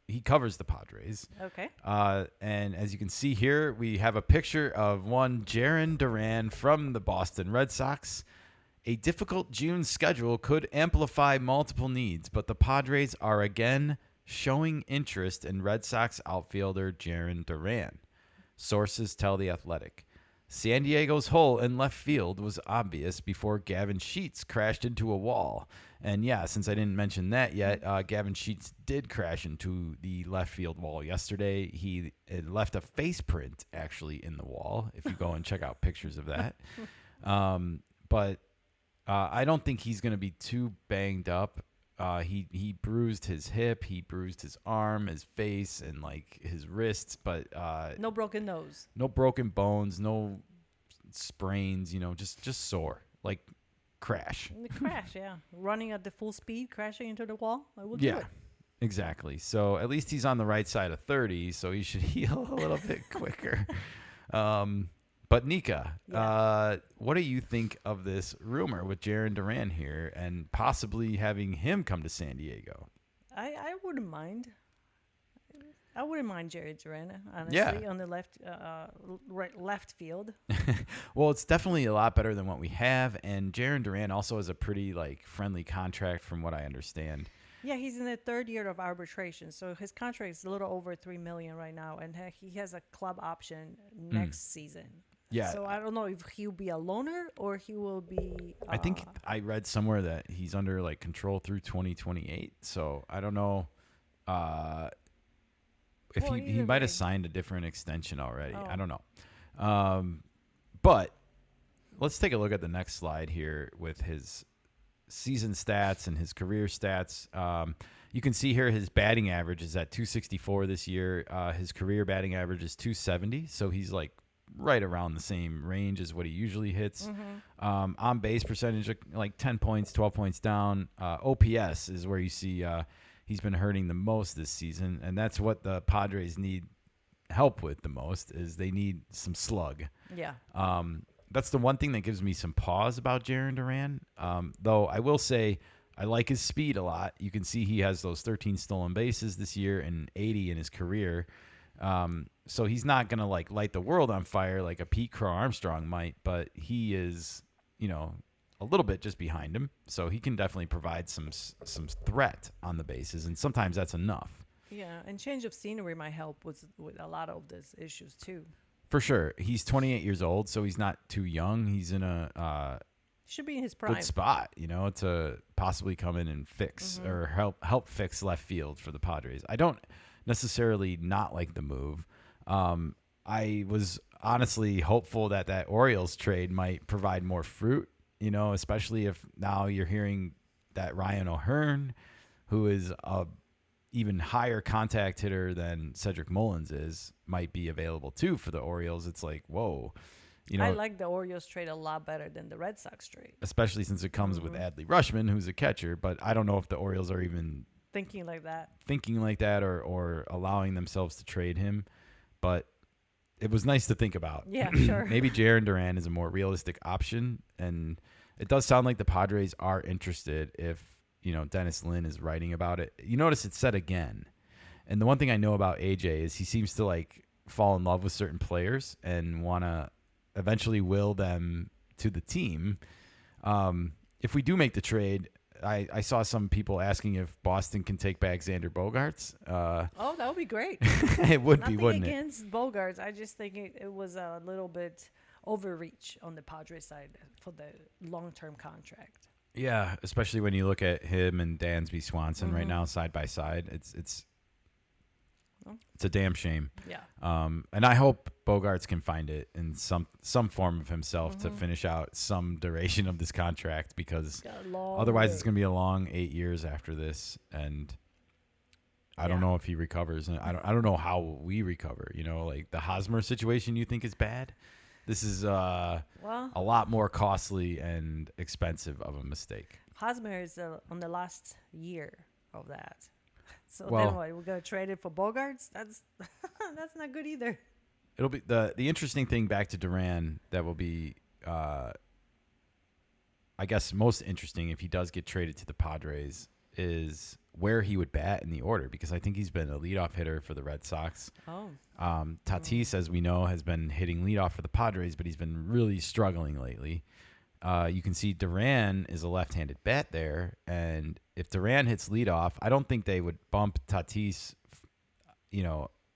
A: He covers the Padres.
B: Okay.
A: And as you can see here, we have a picture of one Jarren Duran from the Boston Red Sox. A difficult June schedule could amplify multiple needs, but the Padres are again showing interest in Red Sox outfielder Jarren Duran. Sources tell The Athletic. San Diego's hole in left field was obvious before Gavin Sheets crashed into a wall. And yeah, since I didn't mention that yet, Gavin Sheets did crash into the left field wall yesterday. He left a face print actually in the wall, if you go and check out pictures of that. But I don't think he's going to be too banged up. He bruised his hip, he bruised his arm, his face, and like his wrists, but
B: no broken nose,
A: no broken bones, no sprains. Just sore, like crash.
B: The crash, yeah, running at the full speed, crashing into the wall. I will do it.
A: Exactly. So at least he's on the right side of 30, so he should heal a little bit quicker. But Nika, what do you think of this rumor with Jarren Duran here and possibly having him come to San Diego?
B: I wouldn't mind. I wouldn't mind Jarren Duran, honestly, on the left field.
A: Well, it's definitely a lot better than what we have, and Jarren Duran also has a pretty friendly contract from what I understand.
B: Yeah, he's in the 3rd year of arbitration, so his contract is a little over $3 million right now, and he has a club option next season.
A: Yeah.
B: So I don't know if he'll be a loner or he will be.
A: I think I read somewhere that he's under control through 2028. So I don't know if he might have signed a different extension already.
B: Oh.
A: I don't know. But let's take a look at the next slide here with his season stats and his career stats. You can see here his batting average is at 264 this year. His career batting average is 270. So he's right around the same range as what he usually hits. On base percentage, like 10 points, 12 points down. OPS is where you see he's been hurting the most this season, and that's what the Padres need help with the most, is they need some slug.
B: Yeah.
A: That's the one thing that gives me some pause about Jarren Duran. Though I will say I like his speed a lot. You can see he has those 13 stolen bases this year and 80 in his career. So he's not going to like light the world on fire like a Pete Crow Armstrong might, but he is, a little bit just behind him. So he can definitely provide some threat on the bases, and sometimes that's enough.
B: Yeah, and change of scenery might help with a lot of these issues too.
A: For sure. He's 28 years old, so he's not too young. He's in a
B: should be in his prime.
A: good spot, to possibly come in and fix or help fix left field for the Padres. I don't necessarily not like the move. I was honestly hopeful that Orioles trade might provide more fruit, especially if now you're hearing that Ryan O'Hearn, who is a even higher contact hitter than Cedric Mullins is, might be available too for the Orioles. It's like, whoa.
B: I like the Orioles trade a lot better than the Red Sox trade.
A: Especially since it comes with Adley Rutschman, who's a catcher, but I don't know if the Orioles are even
B: thinking like that
A: or allowing themselves to trade him. But it was nice to think about.
B: Yeah, sure.
A: Maybe Jarren Duran is a more realistic option, and it does sound like the Padres are interested if, Dennis Lin is writing about it. You notice it said again. And the one thing I know about AJ is he seems to like fall in love with certain players and want to eventually will them to the team. If we do make the trade, I saw some people asking if Boston can take back Xander Bogaerts.
B: That would be great.
A: It would be, wouldn't it?
B: Nothing against Bogaerts. I just think it was a little bit overreach on the Padres side for the long-term contract.
A: Yeah, especially when you look at him and Dansby Swanson right now side by side. It's a damn shame.
B: Yeah.
A: And I hope Bogaerts can find it in some form of himself to finish out some duration of this contract, because otherwise it's going to be a long 8 years after this, and I don't know if he recovers. And I don't know how we recover. Like the Hosmer situation, you think is bad. This is a lot more costly and expensive of a mistake.
B: Hosmer is on the last year of that. So
A: Well,
B: then what? We're gonna trade it for Bogaerts? That's not good either.
A: It'll be the interesting thing back to Duran that will be, I guess, most interesting if he does get traded to the Padres is where he would bat in the order, because I think he's been a leadoff hitter for the Red Sox.
B: Oh.
A: Tatis, as we know, has been hitting leadoff for the Padres, but he's been really struggling lately. You can see Duran is a left-handed bat there, and if Duran hits leadoff, I don't think they would bump Tatis,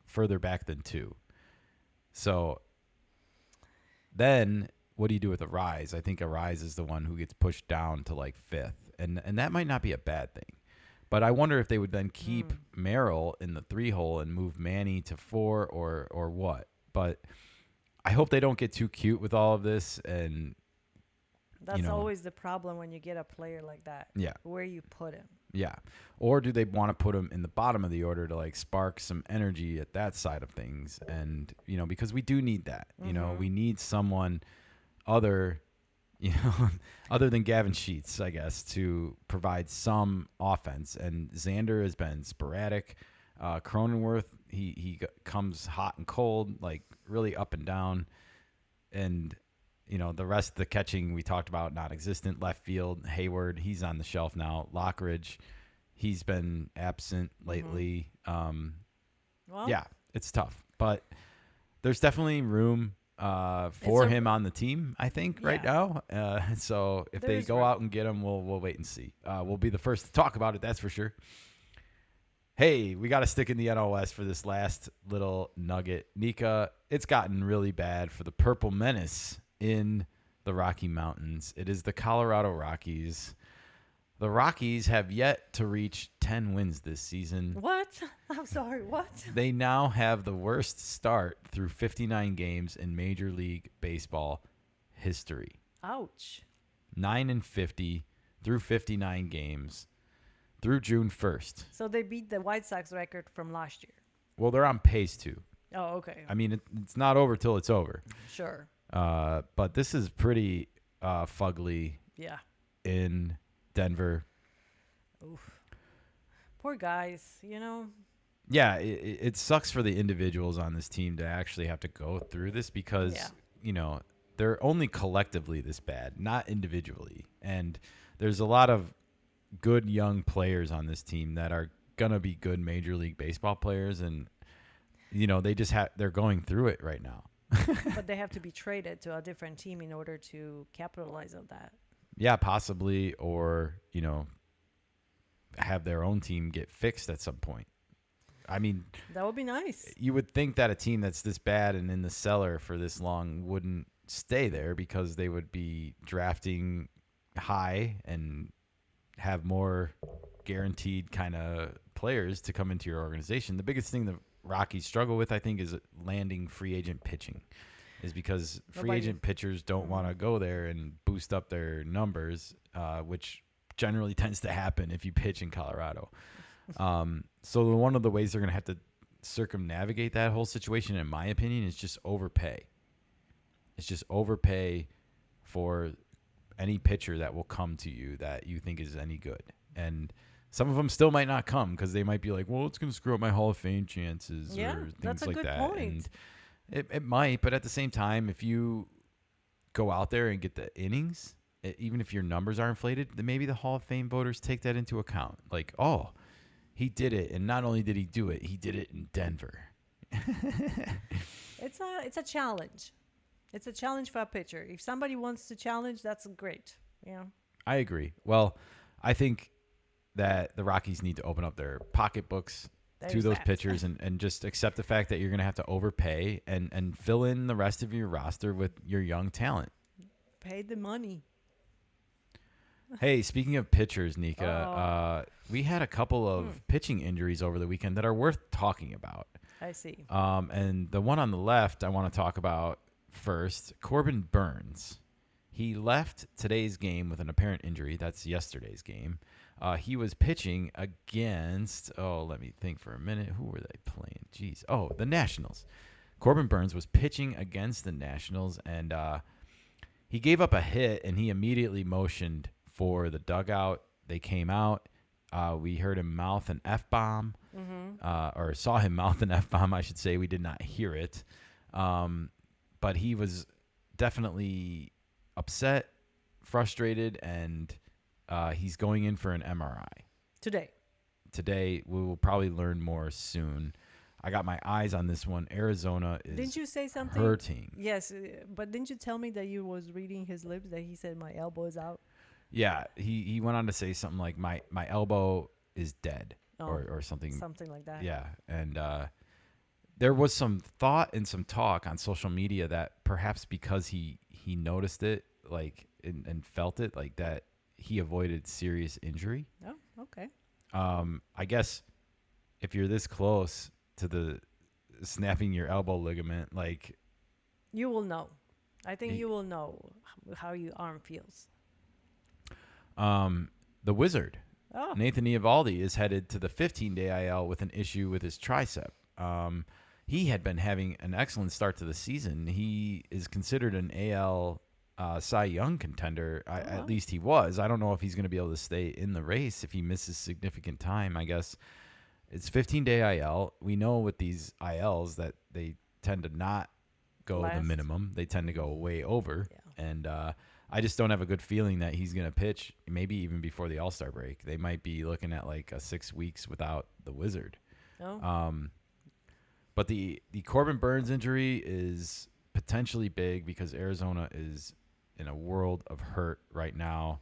A: further back than 2. So then what do you do with Arise? I think Arise is the one who gets pushed down to like 5th, and that might not be a bad thing. But I wonder if they would then keep Merrill in the 3 hole and move Manny to 4 or what. But I hope they don't get too cute with all of this. And
B: that's always the problem when you get a player like that.
A: Yeah.
B: Where you put him.
A: Yeah. Or do they want to put him in the bottom of the order to like spark some energy at that side of things? And, because we do need that. We need someone other than Gavin Sheets, I guess, to provide some offense. And Xander has been sporadic. Cronenworth, he comes hot and cold, like really up and down. And, the rest of the catching we talked about, non-existent. Left field, Hayward, he's on the shelf now. Lockridge, he's been absent lately. Yeah, it's tough. But there's definitely room for him on the team, I think, right now. So if they go out and get him, we'll wait and see. We'll be the first to talk about it, that's for sure. Hey, we got to stick in the NL West for this last little nugget. Nika, it's gotten really bad for the Purple Menace in the Rocky Mountains. It is the Colorado Rockies. The Rockies have yet to reach 10 wins this season.
B: What? I'm sorry, what?
A: They now have the worst start through 59 games in Major League Baseball history.
B: Ouch.
A: 9-50 through 59 games through June 1st.
B: So they beat the White Sox record from last year.
A: Well, they're on pace to.
B: Oh, okay.
A: I mean, it's not over till it's over.
B: Sure.
A: But this is pretty fugly
B: Yeah.
A: in Denver.
B: Oof. Poor guys, you know.
A: Yeah, it sucks for the individuals on this team to actually have to go through this because, you know, they're only collectively this bad, not individually. And there's a lot of good young players on this team that are going to be good Major League Baseball players. And, you know, they're going through it right now.
B: But they have to be traded to a different team in order to capitalize on that.
A: Yeah, possibly. Or, you know, have their own team get fixed at some point. I mean,
B: that would be nice.
A: You would think that a team that's this bad and in the cellar for this long wouldn't stay there because they would be drafting high and have more guaranteed kind of players to come into your organization. The biggest thing the Rockies struggle with, I think, is landing free agent pitching, is because free agent pitchers don't want to go there and boost up their numbers, which generally tends to happen if you pitch in Colorado. So one of the ways they're going to have to circumnavigate that whole situation, in my opinion, is just overpay. It's just overpay for any pitcher that will come to you that you think is any good. And some of them still might not come because they might be like, well, it's going to screw up my Hall of Fame chances or things
B: that's a
A: like
B: good
A: that.
B: Point.
A: And it might, but at the same time, if you go out there and get the innings, even if your numbers are inflated, then maybe the Hall of Fame voters take that into account. Like, oh, he did it, and not only did he do it, he did it in Denver.
B: It's a challenge. It's a challenge for a pitcher. If somebody wants to challenge, that's great. Yeah.
A: I agree. Well, I think that the Rockies need to open up their pocketbooks to those pitchers and just accept the fact that you're going to have to overpay and fill in the rest of your roster with your young talent.
B: Pay the money.
A: Hey, speaking of pitchers, Nika, we had a couple of pitching injuries over the weekend that are worth talking about.
B: I see.
A: And the one on the left I want to talk about first, Corbin Burns. He left today's game with an apparent injury. That's yesterday's game. He was pitching against, let me think for a minute. Who were they playing? Jeez. Oh, the Nationals. Corbin Burns was pitching against the Nationals, and he gave up a hit, and he immediately motioned for the dugout. They came out. We heard him mouth an F-bomb, or saw him mouth an F-bomb, I should say. We did not hear it. But he was definitely upset, frustrated, and he's going in for an MRI. Today. We will probably learn more soon. I got my eyes on this one. Arizona is
B: Didn't you say something?
A: Hurting.
B: Yes, but didn't you tell me that you was reading his lips that he said my elbow is out?
A: Yeah, he went on to say something like my elbow is dead or something.
B: Something like that.
A: Yeah, and there was some thought and some talk on social media that perhaps because he noticed it and felt it like that, he avoided serious injury.
B: Oh, okay.
A: I guess if you're this close to the snapping your elbow ligament,
B: you will know. I think you will know how your arm feels.
A: The Wizard,
B: Oh.
A: Nathan Eovaldi, is headed to the 15-day IL with an issue with his tricep. He had been having an excellent start to the season. He is considered an AL Cy Young contender. At least he was. I don't know if he's going to be able to stay in the race if he misses significant time. I guess it's 15-day IL. We know with these ILs that they tend to not go the minimum. They tend to go way over. Yeah. And I just don't have a good feeling that he's going to pitch, maybe even before the All-Star break. They might be looking at 6 weeks without the Wizard.
B: Oh.
A: But the Corbin Burns injury is potentially big because Arizona is in a world of hurt right now,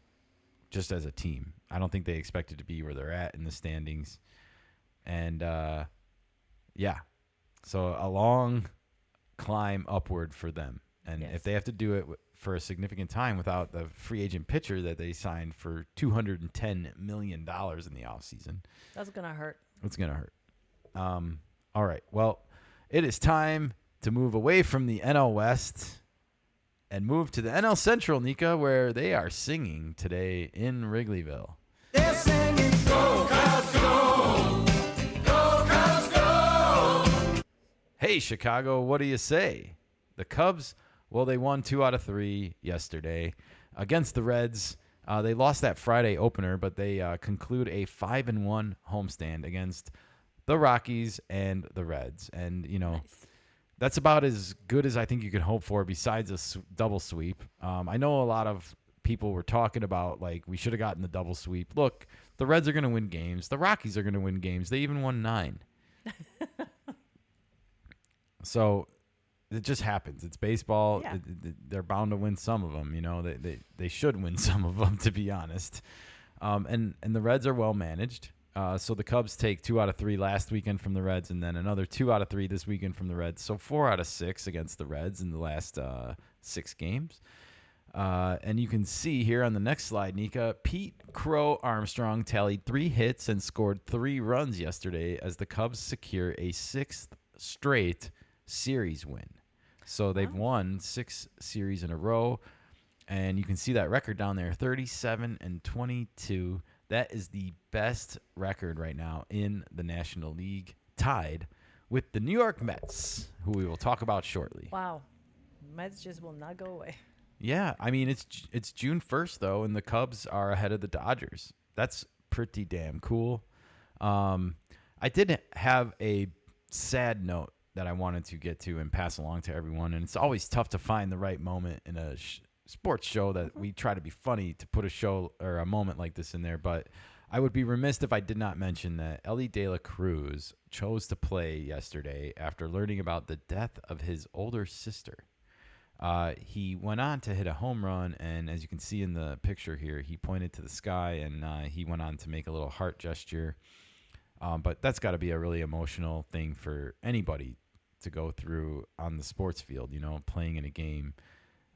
A: just as a team. I don't think they expected to be where they're at in the standings. And, so a long climb upward for them. And if they have to do it for a significant time without the free agent pitcher that they signed for $210 million in the offseason.
B: That's going to hurt.
A: It's going to hurt. All right. Well, it is time to move away from the NL West and move to the NL Central, Nika, where they are singing today in Wrigleyville.
F: They're singing, go, Cubs, go! Go, Cubs, go!
A: Hey, Chicago, what do you say? The Cubs, well, they won 2 out of 3 yesterday against the Reds. They lost that Friday opener, but they conclude a 5-1 homestand against the Rockies and the Reds. And,
B: Nice.
A: that's about as good as I think you could hope for besides a double sweep. I know a lot of people were talking about, like, we should have gotten the double sweep. Look, the Reds are going to win games. The Rockies are going to win games. They even won 9. So it just happens. It's baseball.
B: Yeah.
A: They're bound to win some of them. They should win some of them, to be honest. And the Reds are well managed. So the Cubs take 2 out of 3 last weekend from the Reds, and then another 2 out of 3 this weekend from the Reds. So 4 out of 6 against the Reds in the last 6 games. And you can see here on the next slide, Nika, Pete Crow Armstrong tallied 3 hits and scored 3 runs yesterday as the Cubs secure a 6th straight series win. So they've won 6 series in a row, and you can see that record down there, 37-22. That is the best record right now in the National League, tied with the New York Mets, who we will talk about shortly.
B: Wow. Mets just will not go away.
A: Yeah, I mean, it's June 1st, though, and the Cubs are ahead of the Dodgers. That's pretty damn cool. I did have a sad note that I wanted to get to and pass along to everyone, and it's always tough to find the right moment in a sports show that we try to be funny to put a show or a moment like this in there, but I would be remiss if I did not mention that Ellie De La Cruz chose to play yesterday after learning about the death of his older sister. He went on to hit a home run, and as you can see in the picture here, he pointed to the sky, and he went on to make a little heart gesture. But that's got to be a really emotional thing for anybody to go through on the sports field, playing in a game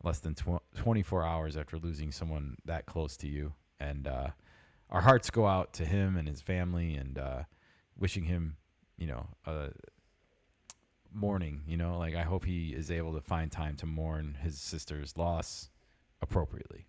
A: less than 24 hours after losing someone that close to you. And our hearts go out to him and his family, and wishing him, mourning, like I hope he is able to find time to mourn his sister's loss appropriately.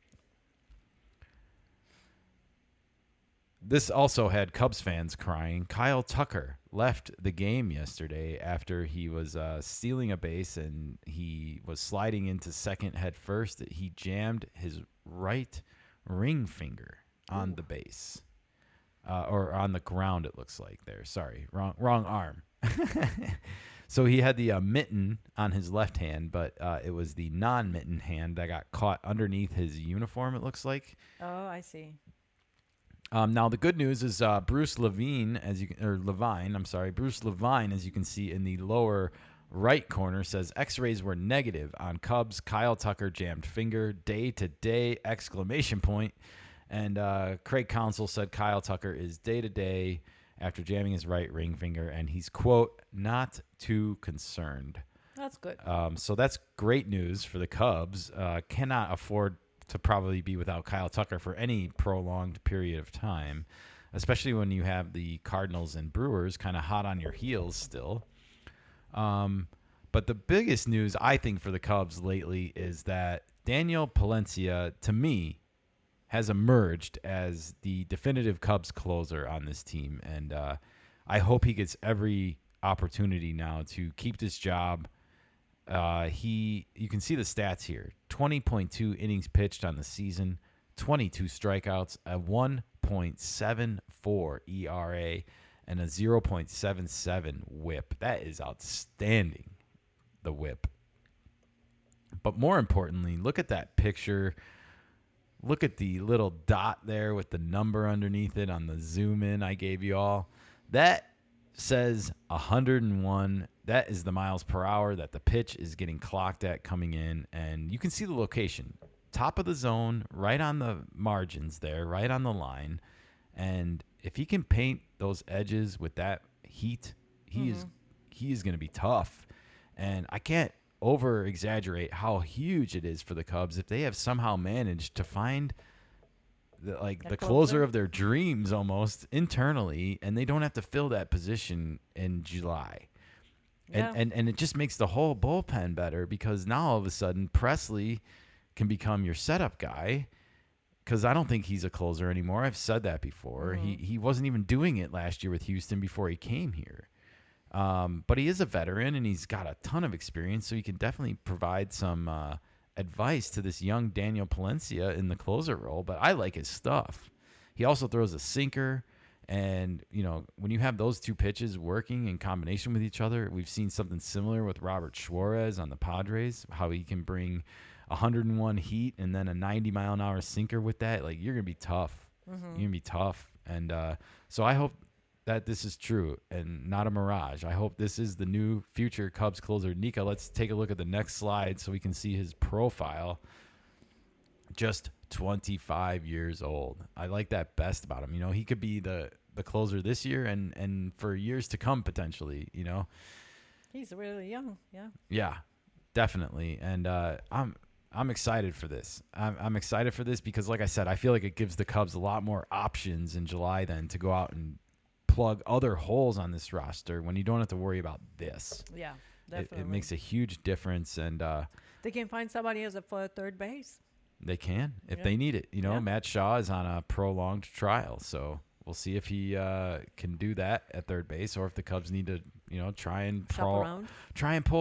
A: This also had Cubs fans crying. Kyle Tucker left the game yesterday after he was stealing a base and he was sliding into second head first. He jammed his right ring finger on the base, or on the ground, it looks like there. Sorry, wrong arm. So he had the mitten on his left hand, but it was the non-mitten hand that got caught underneath his uniform, it looks like.
B: Oh, I see.
A: Now the good news is Bruce Levine, Bruce Levine, as you can see in the lower right corner, says X-rays were negative on Cubs. Kyle Tucker jammed finger, day to day ! And Craig Counsell said Kyle Tucker is day to day after jamming his right ring finger, and he's, quote, not too concerned.
B: That's good.
A: So that's great news for the Cubs. Cannot afford to probably be without Kyle Tucker for any prolonged period of time, especially when you have the Cardinals and Brewers kind of hot on your heels still. But the biggest news, I think, for the Cubs lately is that Daniel Palencia, to me, has emerged as the definitive Cubs closer on this team. And I hope he gets every opportunity now to keep this job. You can see the stats here: 20.2 innings pitched on the season, 22 strikeouts, a 1.74 ERA, and a 0.77 WHIP. That is outstanding, the WHIP. But more importantly, look at that picture. Look at the little dot there with the number underneath it on the zoom in I gave you all. That says 101. That is the miles per hour that the pitch is getting clocked at coming in. And you can see the location. Top of the zone, right on the margins there, right on the line. And if he can paint those edges with that heat, he is going to be tough. And I can't over exaggerate how huge it is for the Cubs if they have somehow managed to find the closer of their dreams almost internally, and they don't have to fill that position in July.
B: Yeah.
A: And it just makes the whole bullpen better, because now all of a sudden Presley can become your setup guy, because I don't think he's a closer anymore. I've said that before. He wasn't even doing it last year with Houston before he came here. But he is a veteran, and he's got a ton of experience, so he can definitely provide some advice to this young Daniel Palencia in the closer role. But I like his stuff. He also throws a sinker, and, when you have those two pitches working in combination with each other, we've seen something similar with Robert Suarez on the Padres, how he can bring 101 heat and then a 90-mile-an-hour sinker with that. Like, you're going to be tough. You're going to be tough. And so I hope that this is true and not a mirage. I hope this is the new future Cubs closer. Nika, let's take a look at the next slide so we can see his profile. Just 25 years old. I like that best about him. He could be the closer this year and for years to come, potentially,
B: He's really young, yeah.
A: Yeah, definitely. And I'm excited for this. I'm excited for this because, like I said, I feel like it gives the Cubs a lot more options in July then to go out and plug other holes on this roster when you don't have to worry about this.
B: Yeah, definitely.
A: It makes a huge difference. And
B: they can find somebody as a third base.
A: They can if they need it. Matt Shaw is on a prolonged trial, so we'll see if he can do that at third base, or if the Cubs need to, try and pull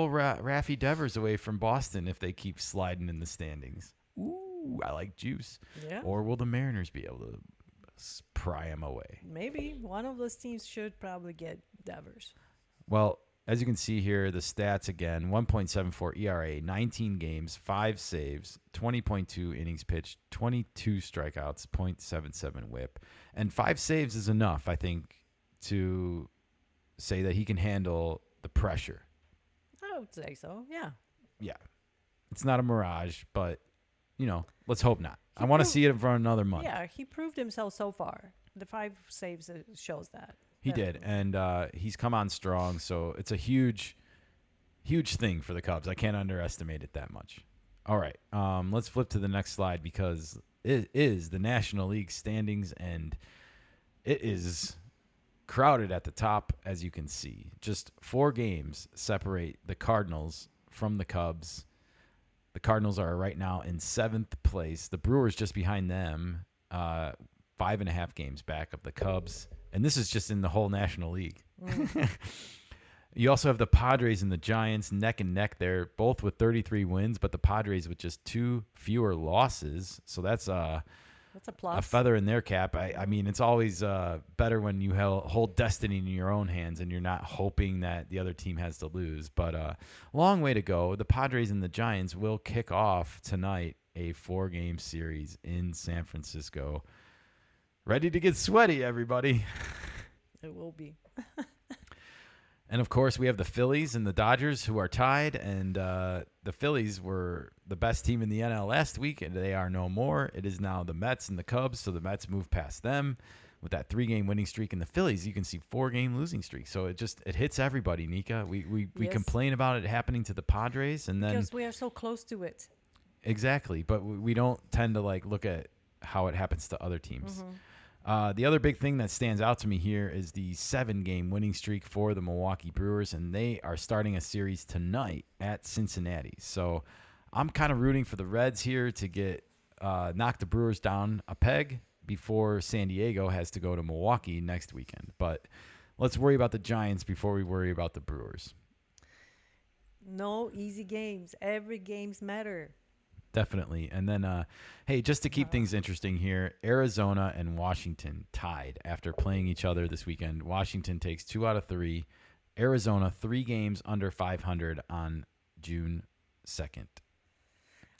A: Raffy Devers away from Boston if they keep sliding in the standings. Ooh, I like juice.
B: Yeah.
A: Or will the Mariners be able to pry him away?
B: Maybe one of those teams should probably get Devers.
A: Well, as you can see here, the stats again: 1.74 ERA, 19 games, 5 saves, 20.2 innings pitched, 22 strikeouts, 0.77 WHIP, and 5 saves is enough, I think, to say that he can handle the pressure.
B: I would say so. Yeah.
A: Yeah, it's not a mirage, but let's hope not. I want to see it for another month.
B: Yeah, he proved himself so far. The 5 saves shows that.
A: He did, and he's come on strong, so it's a huge, huge thing for the Cubs. I can't underestimate it that much. All right, let's flip to the next slide because it is the National League standings, and it is crowded at the top, as you can see. Just 4 games separate the Cardinals from the Cubs. The Cardinals are right now in 7th place. The Brewers just behind them, 5.5 games back of the Cubs. And this is just in the whole National League. You also have the Padres and the Giants neck and neck there, both with 33 wins, but the Padres with just 2 fewer losses. So that's a
B: plus.
A: A feather in their cap. I mean, it's always better when you hold destiny in your own hands and you're not hoping that the other team has to lose. But long way to go. The Padres and the Giants will kick off tonight a 4-game series in San Francisco. Ready to get sweaty, everybody.
B: It will be.
A: And, of course, we have the Phillies and the Dodgers who are tied. And the Phillies were the best team in the NL last week, and they are no more. It is now the Mets and the Cubs, so the Mets move past them with that 3-game winning streak. And the Phillies, you can see 4-game losing streak. So it hits everybody, Nika. We
B: Yes.
A: complain about it happening to the Padres. And then
B: Because we are so close to it.
A: Exactly. But we don't tend to, look at how it happens to other teams. The other big thing that stands out to me here is the 7-game winning streak for the Milwaukee Brewers, and they are starting a series tonight at Cincinnati. So I'm kind of rooting for the Reds here to get knock the Brewers down a peg before San Diego has to go to Milwaukee next weekend. But let's worry about the Giants before we worry about the Brewers.
B: No easy games. Every games matter.
A: Definitely. And then, hey, just to keep things interesting here, Arizona and Washington tied after playing each other this weekend. Washington takes 2 out of 3. Arizona 3 games under 500 on June 2nd.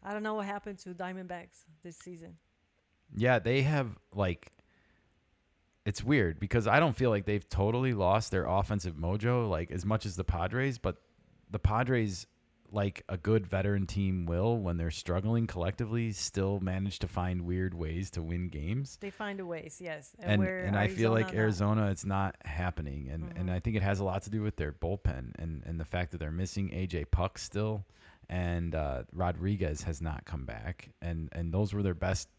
B: I don't know what happened to Diamondbacks this season.
A: Yeah, they have, it's weird because I don't feel like they've totally lost their offensive mojo, as much as the Padres, but the Padres, like a good veteran team will, when they're struggling collectively, still manage to find weird ways to win games.
B: They find a ways, yes.
A: And I feel like Arizona, it's not happening. And I think it has a lot to do with their bullpen and the fact that they're missing A.J. Puck still, and Rodriguez has not come back. And those were their best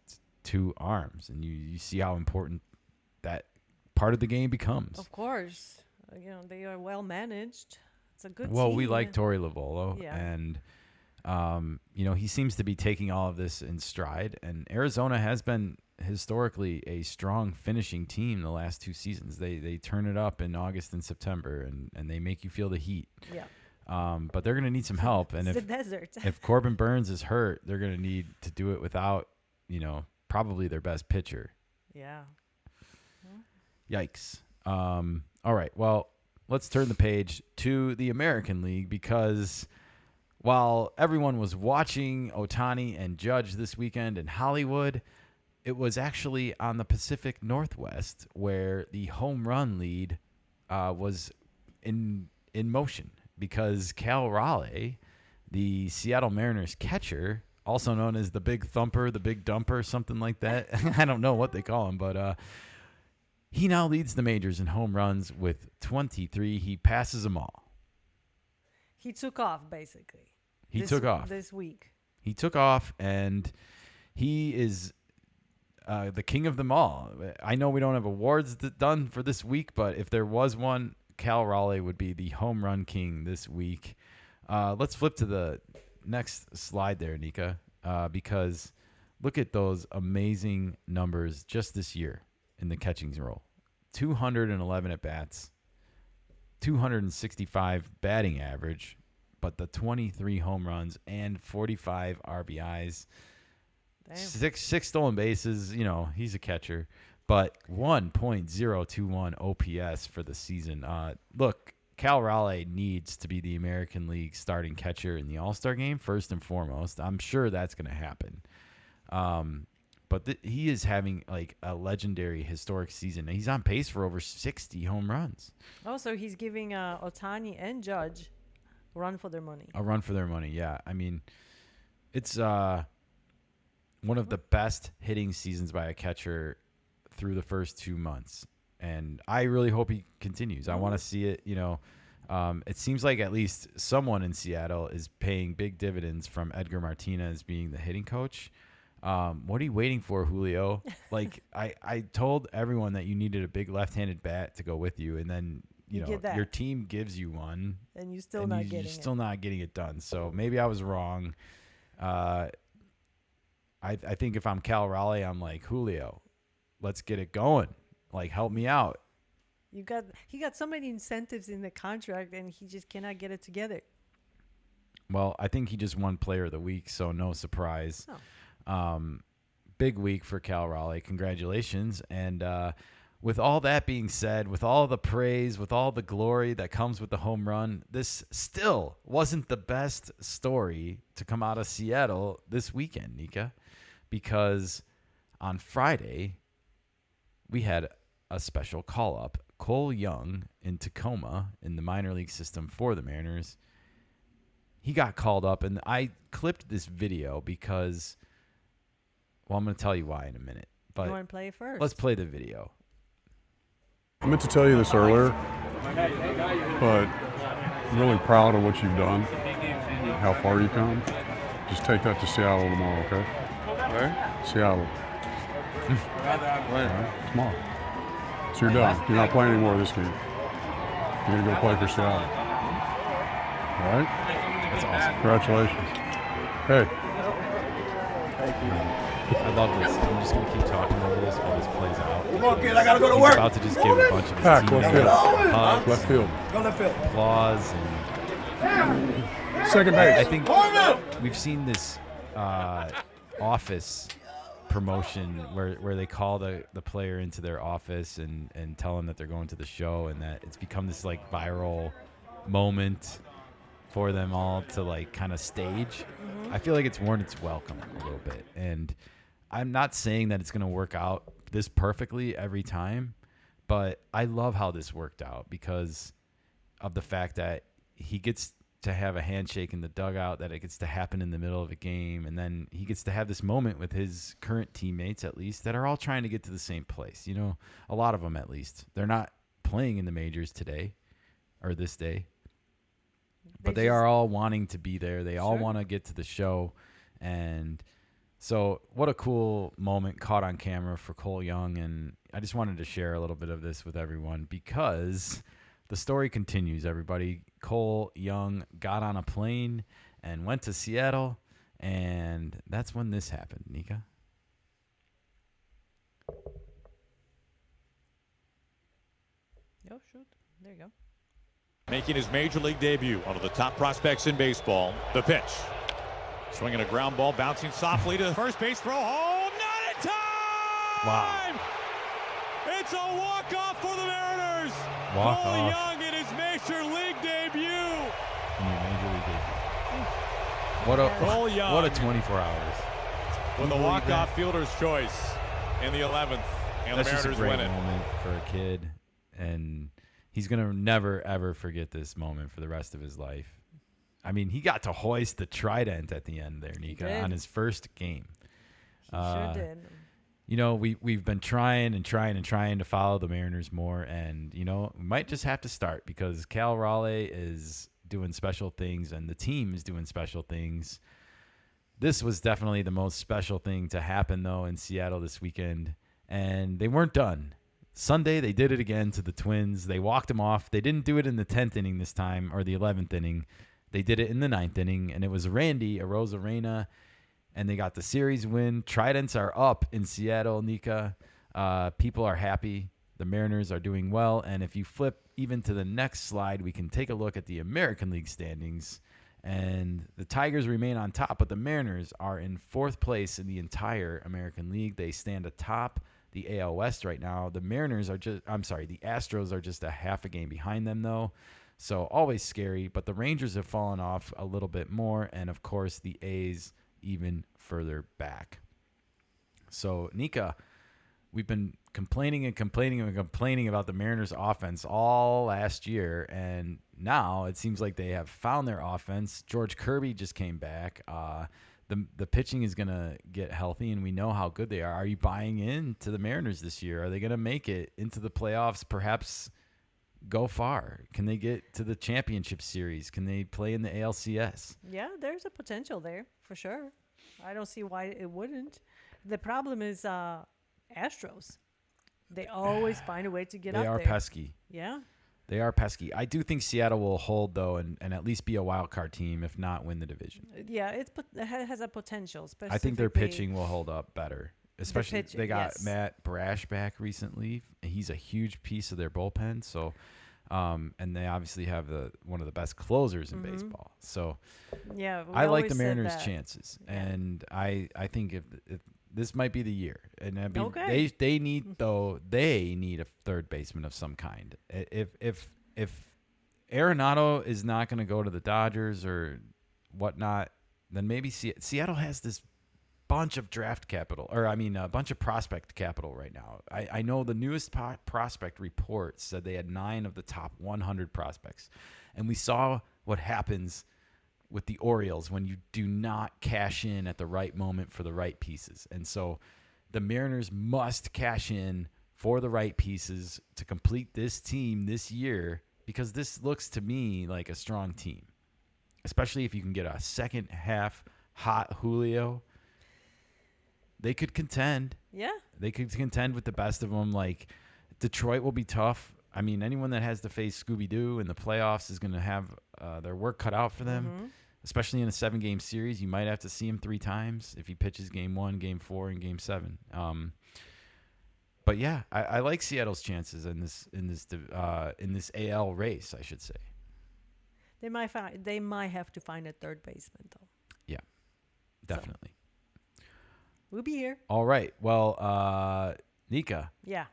A: 2 arms. And you see how important that part of the game becomes.
B: Of course. They are well managed. It's a good team.
A: Well, we like Torey Lovullo,
B: Yeah.
A: and he seems to be taking all of this in stride. And Arizona has been historically a strong finishing team the last 2 seasons. They turn it up in August and September, and they make you feel the heat.
B: Yeah.
A: But they're going to need some help. And
B: It's the desert.
A: if Corbin Burns is hurt, they're going to need to do it without, probably their best pitcher.
B: Yeah.
A: Yikes. All right. Well, let's turn the page to the American League, because while everyone was watching Ohtani and Judge this weekend in Hollywood, it was actually on the Pacific Northwest where the home run lead was in motion, because Cal Raleigh, the Seattle Mariners catcher, also known as the Big Thumper, the Big Dumper, something like that. I don't know what they call him, but he now leads the majors in home runs with 23. He passes them all.
B: He took off, basically.
A: He took off
B: this week.
A: He took off, and he is the king of them all. I know we don't have awards done for this week, but if there was one, Cal Raleigh would be the home run king this week. Let's flip to the next slide there, Nika, because look at those amazing numbers just this year in the catching role. 211 at-bats, 265 batting average, but the 23 home runs and 45 RBIs.
B: Damn.
A: Six stolen bases. He's a catcher, but 1.021 OPS for the season. Look, Cal Raleigh needs to be the American League starting catcher in the All-Star game first and foremost. I'm sure that's going to happen. But he is having like a legendary, historic season. He's on pace for over 60 home runs.
B: Also, he's giving Ohtani and Judge a run for their money.
A: A run for their money, yeah. I mean, it's one of the best hitting seasons by a catcher through the first 2 months. And I really hope he continues. I want to see it, it seems like at least someone in Seattle is paying big dividends from Edgar Martinez being the hitting coach. What are you waiting for, Julio? Like, I told everyone that you needed a big left-handed bat to go with you, and then your team gives you one,
B: and you're still not getting it
A: done. So maybe I was wrong. I think if I'm Cal Raleigh, I'm like, Julio, let's get it going. Like, help me out.
B: He got so many incentives in the contract, and he just cannot get it together.
A: Well, I think he just won Player of the Week, so no surprise. Big week for Cal Raleigh. Congratulations. And with all that being said, with all the praise, with all the glory that comes with the home run, this still wasn't the best story to come out of Seattle this weekend, Nika, because on Friday we had a special call-up. Cole Young in Tacoma in the minor league system for the Mariners. He got called up, and I clipped this video because, well, I'm going to tell you why in a minute. But
B: you want to play it first?
A: Let's play the video.
F: I meant to tell you this earlier, but I'm really proud of what you've done, how far you've come. Just take that to Seattle tomorrow, okay?
G: Where?
F: Seattle.
G: When?
F: Right, tomorrow. So you're done. You're not playing anymore this game. You're going to go play for Seattle. All right?
A: That's awesome.
F: Congratulations. Hey.
G: Thank you.
A: I love this. I'm just going to keep talking over this while this plays out.
G: Come on, kid. I got to go to
A: He's
G: work.
A: about to just give a bunch of his
F: Pack,
A: teammates
F: left field.
A: hugs,
F: Left field.
G: Go left field.
A: applause, and
F: Second base.
A: I think we've seen this office promotion where they call the player into their office and tell them that they're going to the show, and that it's become this like viral moment for them all to like kind of stage. I feel like it's worn its welcome a little bit, and I'm not saying that it's going to work out this perfectly every time, but I love how this worked out because of the fact that he gets to have a handshake in the dugout, that it gets to happen in the middle of a game, and then he gets to have this moment with his current teammates, at least, that are all trying to get to the same place. A lot of them, at least. They're not playing in the majors today or this day, but they are all wanting to be there. They all want to get to the show, and so what a cool moment caught on camera for Cole Young, and I just wanted to share a little bit of this with everyone because the story continues, everybody. Cole Young got on a plane and went to Seattle, and that's when this happened, Nika.
B: Oh, shoot. There you go.
H: Making his major league debut, one of the top prospects in baseball. The pitch. Swinging a ground ball, bouncing softly to first base, throw home, not in time!
A: Wow.
H: It's a walk-off for the Mariners!
A: Walk
H: Cole
A: off.
H: Young in his major league debut!
A: In your major league debut.
H: Cole Young.
A: What a 24 hours.
H: With a walk-off fielder's choice in the 11th, and
A: That's
H: the
A: just a
H: Mariners
A: great
H: win it.
A: moment for a kid, and he's gonna never ever forget this moment for the rest of his life. I mean, he got to hoist the trident at the end there, Nika, on his first game.
B: He sure did.
A: You know, we've been trying to follow the Mariners more, and you know, we might just have to start because Cal Raleigh is doing special things, and the team is doing special things. This was definitely the most special thing to happen, though, in Seattle this weekend, and they weren't done. Sunday, they did it again to the Twins. They walked them off. They didn't do it in the 10th inning this time, or the 11th inning. They did it in the 9th inning, and it was Randy Arozarena, and they got the series win. Tridents are up in Seattle, Nika. People are happy. The Mariners are doing well, and if you flip even to the next slide, we can take a look at the American League standings, and the Tigers remain on top, but the Mariners are in 4th place in the entire American League. They stand atop the AL West right now. The Astros are just a half a game behind them, though. So always scary, but the Rangers have fallen off a little bit more, and of course the A's even further back. So, Nika, we've been complaining about the Mariners' offense all last year, and now it seems like they have found their offense. George Kirby just came back. The pitching is going to get healthy, and we know how good they are. Are you buying into the Mariners this year? Are they going to make it into the playoffs, perhaps go far? Can they get to the championship series? Can they play in the ALCS?
B: Yeah, there's a potential there for sure. I don't see why it wouldn't. The problem is Astros. They always find a way to get up there.
A: They are pesky.
B: Yeah.
A: They are pesky. I do think Seattle will hold, though, and at least be a wild card team, if not win the division.
B: Yeah, it has a potential.
A: I think their pitching will hold up better. Especially they got Matt Brash back recently. He's a huge piece of their bullpen. So, and they obviously have one of the best closers in baseball. So,
B: yeah,
A: I like the Mariners' chances, and I think if this might be the year. And I mean, they need a third baseman of some kind. If Arenado is not going to go to the Dodgers or whatnot, then maybe Seattle has this bunch of draft capital, a bunch of prospect capital right now. I know the newest prospect report said they had 9 of the top 100 prospects, and we saw what happens with the Orioles when you do not cash in at the right moment for the right pieces. And so the Mariners must cash in for the right pieces to complete this team this year, because this looks to me like a strong team, especially if you can get a second half hot Julio. They could contend.
B: Yeah.
A: They could contend with the best of them. Like, Detroit will be tough. I mean, anyone that has to face Scooby-Doo in the playoffs is going to have their work cut out for them, especially in a 7-game series. You might have to see him 3 times if he pitches game 1, game 4, and game 7. But yeah, I like Seattle's chances in this AL race, I should say.
B: They might have to find a third baseman, though.
A: Yeah, definitely.
B: So, we'll be here.
A: All right. Well, Nika.
B: Yeah.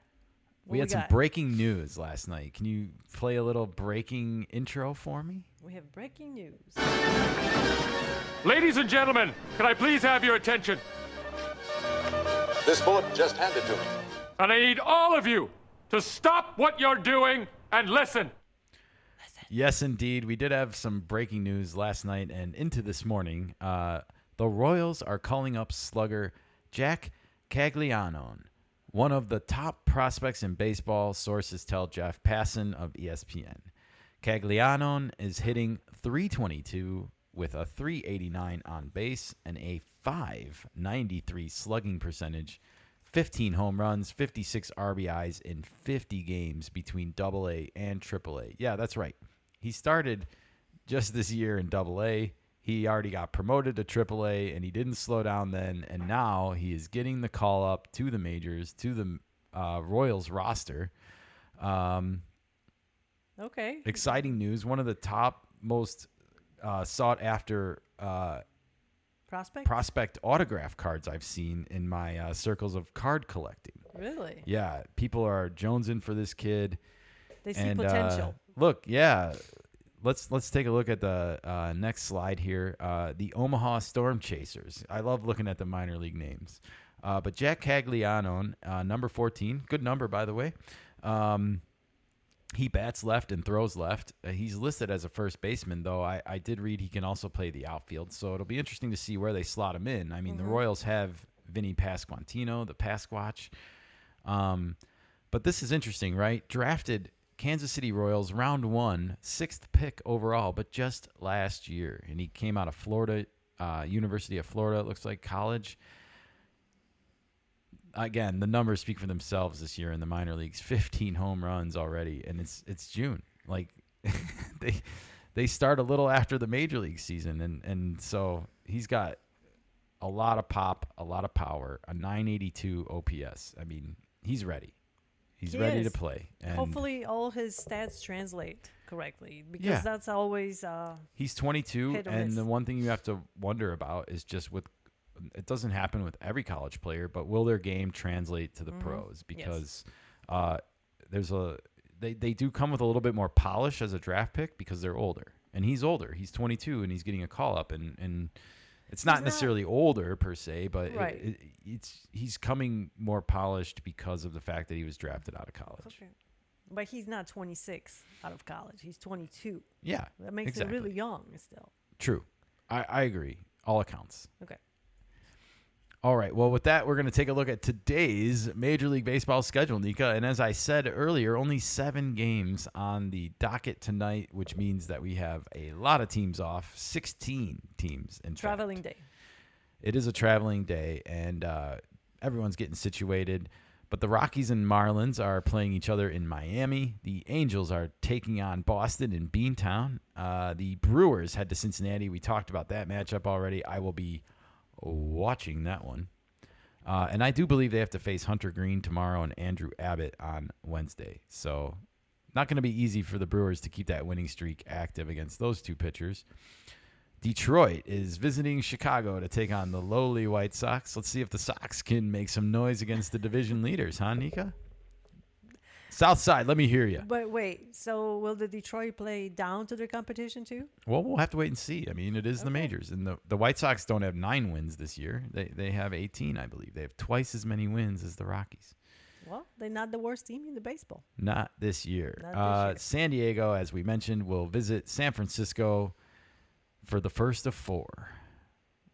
A: We had some breaking news last night. Can you play a little breaking intro for me?
B: We have breaking news.
I: Ladies and gentlemen, can I please have your attention?
J: This bullet just handed to me.
I: And I need all of you to stop what you're doing and listen.
A: Yes, indeed. We did have some breaking news last night and into this morning. The Royals are calling up slugger Jack Caglianone, one of the top prospects in baseball, sources tell Jeff Passan of ESPN. Caglianone is hitting .322 with a .389 on base and a .593 slugging percentage, 15 home runs, 56 RBIs in 50 games between AA and AAA. Yeah, that's right. He started just this year in AA. He already got promoted to AAA, and he didn't slow down then. And now he is getting the call up to the majors, to the Royals roster.
B: Okay.
A: Exciting news. One of the top most sought after prospect autograph cards I've seen in my circles of card collecting.
B: Really?
A: Yeah, people are jonesing for this kid.
B: They see potential.
A: Look, yeah, let's take a look at the next slide here. The Omaha Storm Chasers. I love looking at the minor league names. But Jack Cagliano, number 14, good number by the way. He bats left and throws left. He's listed as a first baseman, though. I did read he can also play the outfield, so it'll be interesting to see where they slot him in. I mean, the Royals have Vinny Pasquantino, the Pasquatch. But this is interesting, right? Drafted Kansas City Royals, round 1, 6th pick overall, but just last year. And he came out of Florida, University of Florida, it looks like, college. Again, the numbers speak for themselves this year in the minor leagues. 15 home runs already, and it's June. Like they start a little after the major league season, and so he's got a lot of pop, a lot of power, a 982 OPS. I mean, he's ready. He's ready to play. And
B: hopefully all his stats translate correctly, because that's always
A: he's 22, and
B: miss.
A: the one thing you have to wonder about is just with it doesn't happen with every college player, but will their game translate to the pros? Because they do come with a little bit more polish as a draft pick because they're older, and he's older. He's 22 and he's getting a call up, and it's not necessarily older per se, but he's coming more polished because of the fact that he was drafted out of college.
B: Okay. But he's not 26 out of college. He's 22.
A: Yeah,
B: that makes it really young still.
A: True, I agree. All accounts.
B: Okay.
A: All right. Well, with that, we're going to take a look at today's Major League Baseball schedule, Nika. And as I said earlier, only 7 games on the docket tonight, which means that we have a lot of teams off, 16 teams in
B: Traveling day.
A: It is a traveling day, and everyone's getting situated. But the Rockies and Marlins are playing each other in Miami. The Angels are taking on Boston in Beantown. The Brewers head to Cincinnati. We talked about that matchup already. I will be watching that one. And I do believe they have to face Hunter Green tomorrow and Andrew Abbott on Wednesday. So not going to be easy for the Brewers to keep that winning streak active against those two pitchers. Detroit is visiting Chicago to take on the lowly White Sox. Let's see if the Sox can make some noise against the division leaders, huh, Nika? South Side, let me hear you.
B: But wait, so will the Detroit play down to their competition too?
A: Well, we'll have to wait and see. I mean, it is the majors. And the White Sox don't have 9 wins this year. They have 18, I believe. They have twice as many wins as the Rockies.
B: Well, they're not the worst team in the baseball.
A: Not this year.
B: Not this year.
A: San Diego, as we mentioned, will visit San Francisco for the first of 4.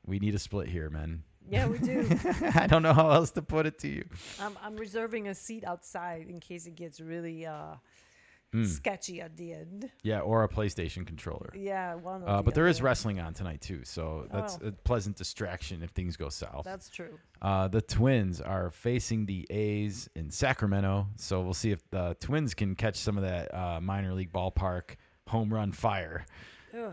A: We need a split here, man.
B: Yeah, we do.
A: I don't know how else to put it to you.
B: I'm reserving a seat outside in case it gets really sketchy at the end.
A: Yeah, or a PlayStation controller.
B: Yeah, one or the
A: but there is
B: other.
A: wrestling on tonight, too, so that's a pleasant distraction if things go south.
B: That's true.
A: The Twins are facing the A's in Sacramento, so we'll see if the Twins can catch some of that minor league ballpark home run fire.
B: Ugh.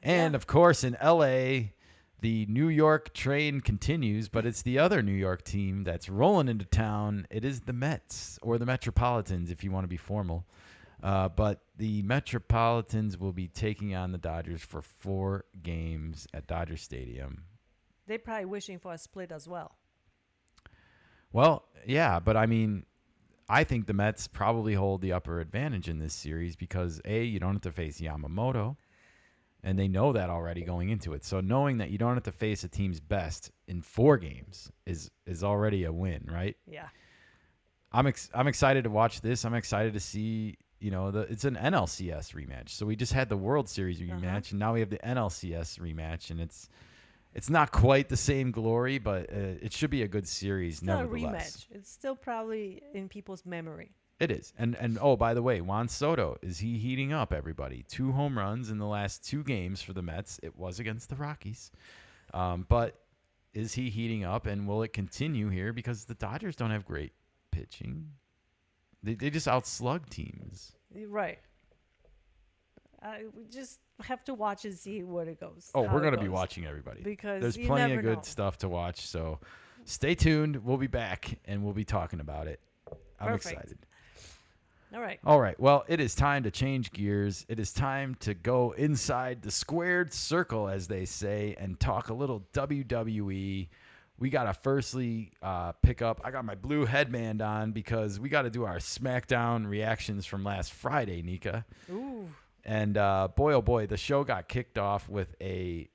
A: And, of course, in L.A., the New York train continues, but it's the other New York team that's rolling into town. It is the Mets, or the Metropolitans, if you want to be formal. But the Metropolitans will be taking on the Dodgers for 4 games at Dodger Stadium.
B: They're probably wishing for a split as well.
A: Well, yeah, but I mean, I think the Mets probably hold the upper advantage in this series because, A, you don't have to face Yamamoto. And they know that already going into it. So knowing that you don't have to face a team's best in 4 games is already a win, right?
B: Yeah.
A: I'm excited to watch this. I'm excited to see, it's an NLCS rematch. So we just had the World Series rematch, and now we have the NLCS rematch, and it's not quite the same glory, but it should be a good series
B: It's not a
A: nevertheless.
B: rematch. It's still probably in people's memory.
A: It is. And oh, by the way, Juan Soto, is he heating up, everybody? 2 home runs in the last 2 games for the Mets. It was against the Rockies. But is he heating up, and will it continue here? Because the Dodgers don't have great pitching. They just outslug teams.
B: Right. We just have to watch and see where it goes.
A: Oh, we're going to be watching, everybody.
B: Because
A: there's
B: you
A: plenty
B: never
A: of good
B: know.
A: stuff to watch. So stay tuned. We'll be back, and we'll be talking about it. I'm
B: Perfect.
A: excited.
B: All right.
A: All right. Well, it is time to change gears. It is time to go inside the squared circle, as they say, and talk a little WWE. We got to firstly pick up. I got my blue headband on because we got to do our Smackdown reactions from last Friday, Nika.
B: Ooh.
A: And boy, oh boy, the show got kicked off with a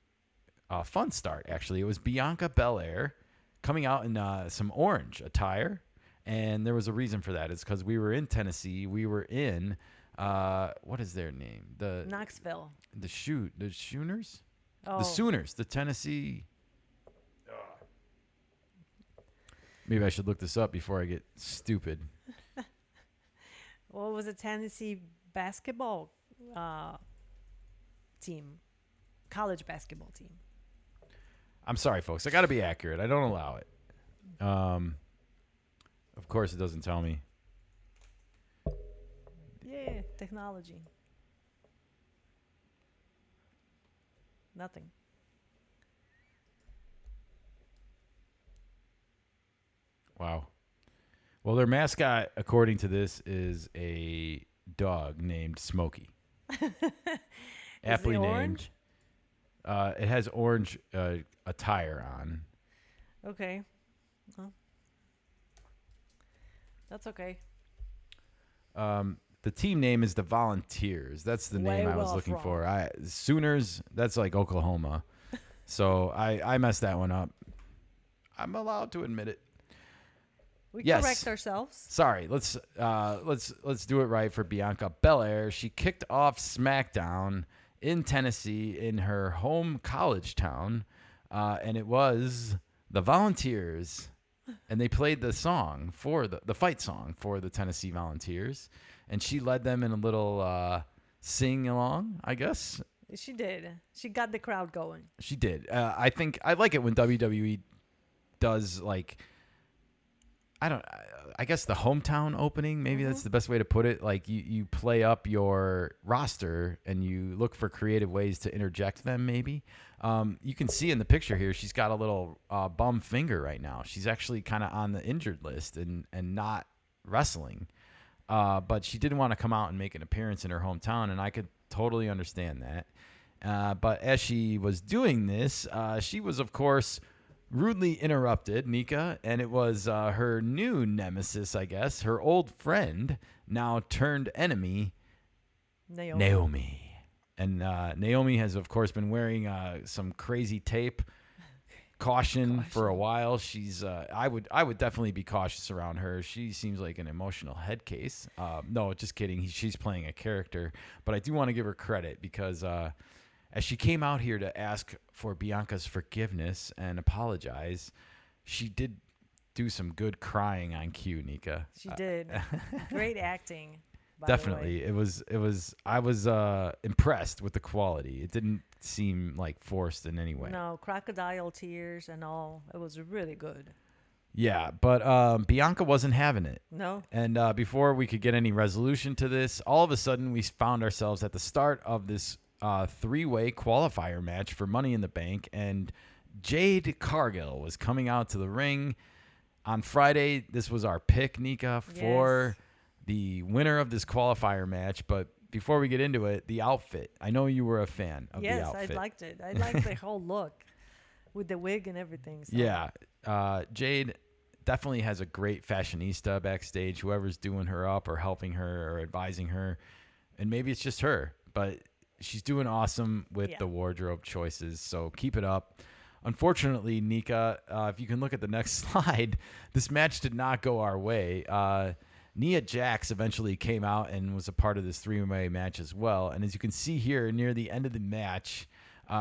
A: fun start, actually. It was Bianca Belair coming out in some orange attire. And there was a reason for that. It's because we were in Tennessee. We were in, what is their name?
B: Knoxville.
A: The Sooners?
B: Oh.
A: The Sooners. The Tennessee. Maybe I should look this up before I get stupid.
B: What was a Tennessee basketball team? College basketball team.
A: I'm sorry, folks. I got to be accurate. I don't allow it. Of course, it doesn't tell me.
B: Yeah, technology. Nothing.
A: Wow. Well, their mascot, according to this, is a dog named Smokey. Aptly
B: it
A: named.
B: orange?
A: It has orange attire on.
B: Okay. Well, that's okay.
A: The team name is the Volunteers. That's the name
B: Way
A: I was
B: well
A: looking
B: wrong.
A: for. Sooners, that's like Oklahoma. So I messed that one up. I'm allowed to admit it.
B: We
A: Yes.
B: correct ourselves.
A: Sorry, let's do it right for Bianca Belair. She kicked off SmackDown in Tennessee in her home college town, and it was the Volunteers, and they played the song for the fight song for the Tennessee Volunteers, and she led them in a little sing along, I guess.
B: She did. She got the crowd going.
A: She did. I think I like it when WWE does like. I guess the hometown opening, maybe that's the best way to put it. Like you play up your roster and you look for creative ways to interject them maybe. You can see in the picture here, she's got a little bum finger right now. She's actually kind of on the injured list and not wrestling. But she didn't want to come out and make an appearance in her hometown, and I could totally understand that. But as she was doing this, she was, of course, rudely interrupted, Nika, and it was her new nemesis, I guess, her old friend, now turned enemy, Naomi. And Naomi has, of course, been wearing some crazy tape. Caution for a while. She's I would definitely be cautious around her. She seems like an emotional head case. No, just kidding. She's playing a character, but I do want to give her credit because as she came out here to ask for Bianca's forgiveness and apologize, she did do some good crying on cue, Nika.
B: She did. Great acting. By
A: Definitely.
B: The way.
A: It was I was impressed with the quality. It didn't seem like forced in any way.
B: No, crocodile tears and all. It was really good.
A: Yeah, but Bianca wasn't having it.
B: No.
A: And before we could get any resolution to this, all of a sudden we found ourselves at the start of this three-way qualifier match for Money in the Bank, and Jade Cargill was coming out to the ring on Friday. This was our pick, Nika, for the winner of this qualifier match. But before we get into it, the outfit. I know you were a fan of the outfit.
B: Yes, I liked it. I liked the whole look with the wig and everything. So.
A: Yeah, Jade definitely has a great fashionista backstage, whoever's doing her up or helping her or advising her. And maybe it's just her, but she's doing awesome with the wardrobe choices, so keep it up. Unfortunately, Nika, if you can look at the next slide, this match did not go our way. Nia Jax eventually came out and was a part of this three-way match as well. And as you can see here, near the end of the match,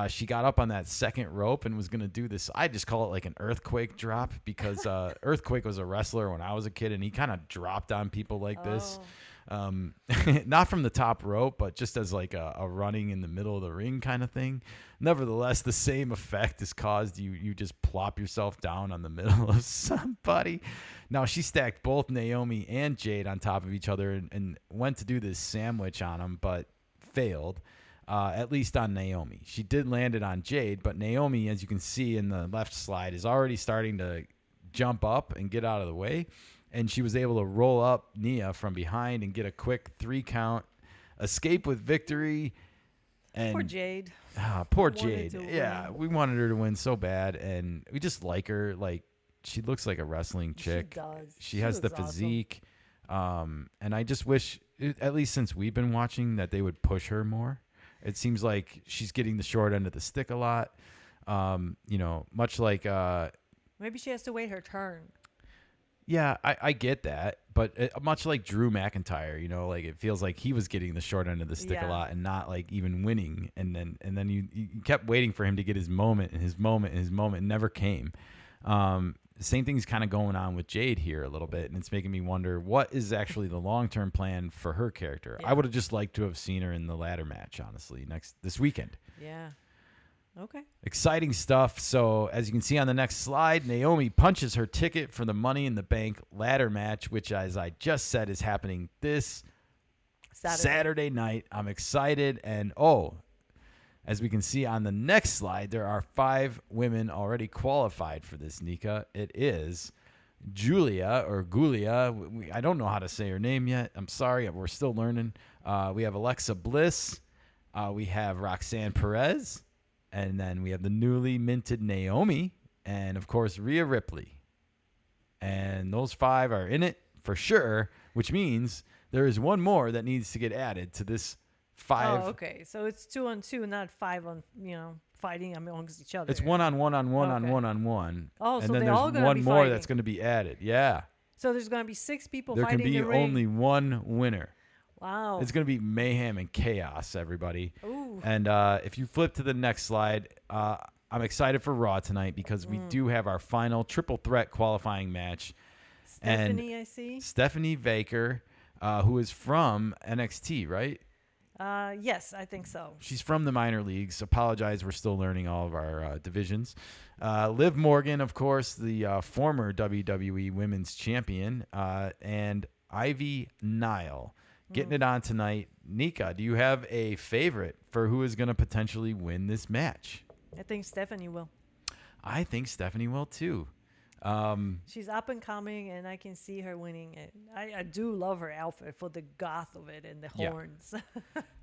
A: she got up on that second rope and was going to do this. I just call it like an earthquake drop because Earthquake was a wrestler when I was a kid, and he kind of dropped on people like this. Not from the top rope, but just as like a running in the middle of the ring kind of thing. Nevertheless, the same effect is caused. You just plop yourself down on the middle of somebody. Now, she stacked both Naomi and Jade on top of each other and went to do this sandwich on them, but failed, at least on Naomi. She did land it on Jade, but Naomi, as you can see in the left slide, is already starting to jump up and get out of the way. and she was able to roll up Nia from behind and get a quick 3 count, escape with victory. And
B: Poor Jade.
A: Poor
B: Wanted
A: Jade.
B: to
A: Yeah,
B: win.
A: we wanted her to win so bad, and we just like her. Like, she looks like a wrestling chick.
B: She does.
A: She has the
B: looks awesome.
A: physique. And I just wish, at least since we've been watching, that they would push her more. It seems like she's getting the short end of the stick a lot. Much like
B: Maybe she has to wait her turn.
A: yeah, I get that, but much like Drew McIntyre, like it feels like he was getting the short end of the stick a
B: Yeah.
A: lot and not like even winning, and then you kept waiting for him to get his moment, and his moment never came. Same thing's kind of going on with Jade here a little bit, and it's making me wonder what is actually the long-term plan for her character.
B: Yeah.
A: I would have just liked to have seen her in the ladder match, honestly, this weekend.
B: Yeah. Okay.
A: Exciting stuff. So as you can see on the next slide, Naomi punches her ticket for the Money in the Bank ladder match, which, as I just said, is happening this Saturday night. I'm excited. And, as we can see on the next slide, there are 5 women already qualified for this, Nika. It is Julia or Gulia. I don't know how to say her name yet. I'm sorry. We're still learning. We have Alexa Bliss. We have Roxanne Perez. And then we have the newly minted Naomi. And, of course, Rhea Ripley. And those 5 are in it for sure, which means there is one more that needs to get added to this 5.
B: Oh, okay. So it's 2-on-2, not 5 on, fighting amongst each other.
A: It's 1-on-1 on 1 on
B: Okay.
A: 1 on 1.
B: Oh,
A: and
B: so
A: then
B: they
A: there's
B: all gonna
A: one
B: be
A: more
B: fighting.
A: that's going to be added. Yeah.
B: So there's going to be 6 people
A: There
B: fighting
A: can be
B: in the ring.
A: only one winner.
B: Wow.
A: It's going to be mayhem and chaos, everybody.
B: Ooh.
A: And if you flip to the next slide, I'm excited for Raw tonight because we do have our final triple threat qualifying match.
B: Stephanie,
A: and
B: I see.
A: Stephanie Baker, who is from NXT, right?
B: Yes, I think so.
A: She's from the minor leagues. Apologize, we're still learning all of our divisions. Liv Morgan, of course, the former WWE Women's Champion, and Ivy Nile getting it on tonight. Nika, do you have a favorite for who is going to potentially win this match?
B: I think Stephanie will.
A: I think Stephanie will too.
B: She's up and coming, and I can see her winning it. I do love her outfit for the goth of it and the
A: Yeah.
B: horns.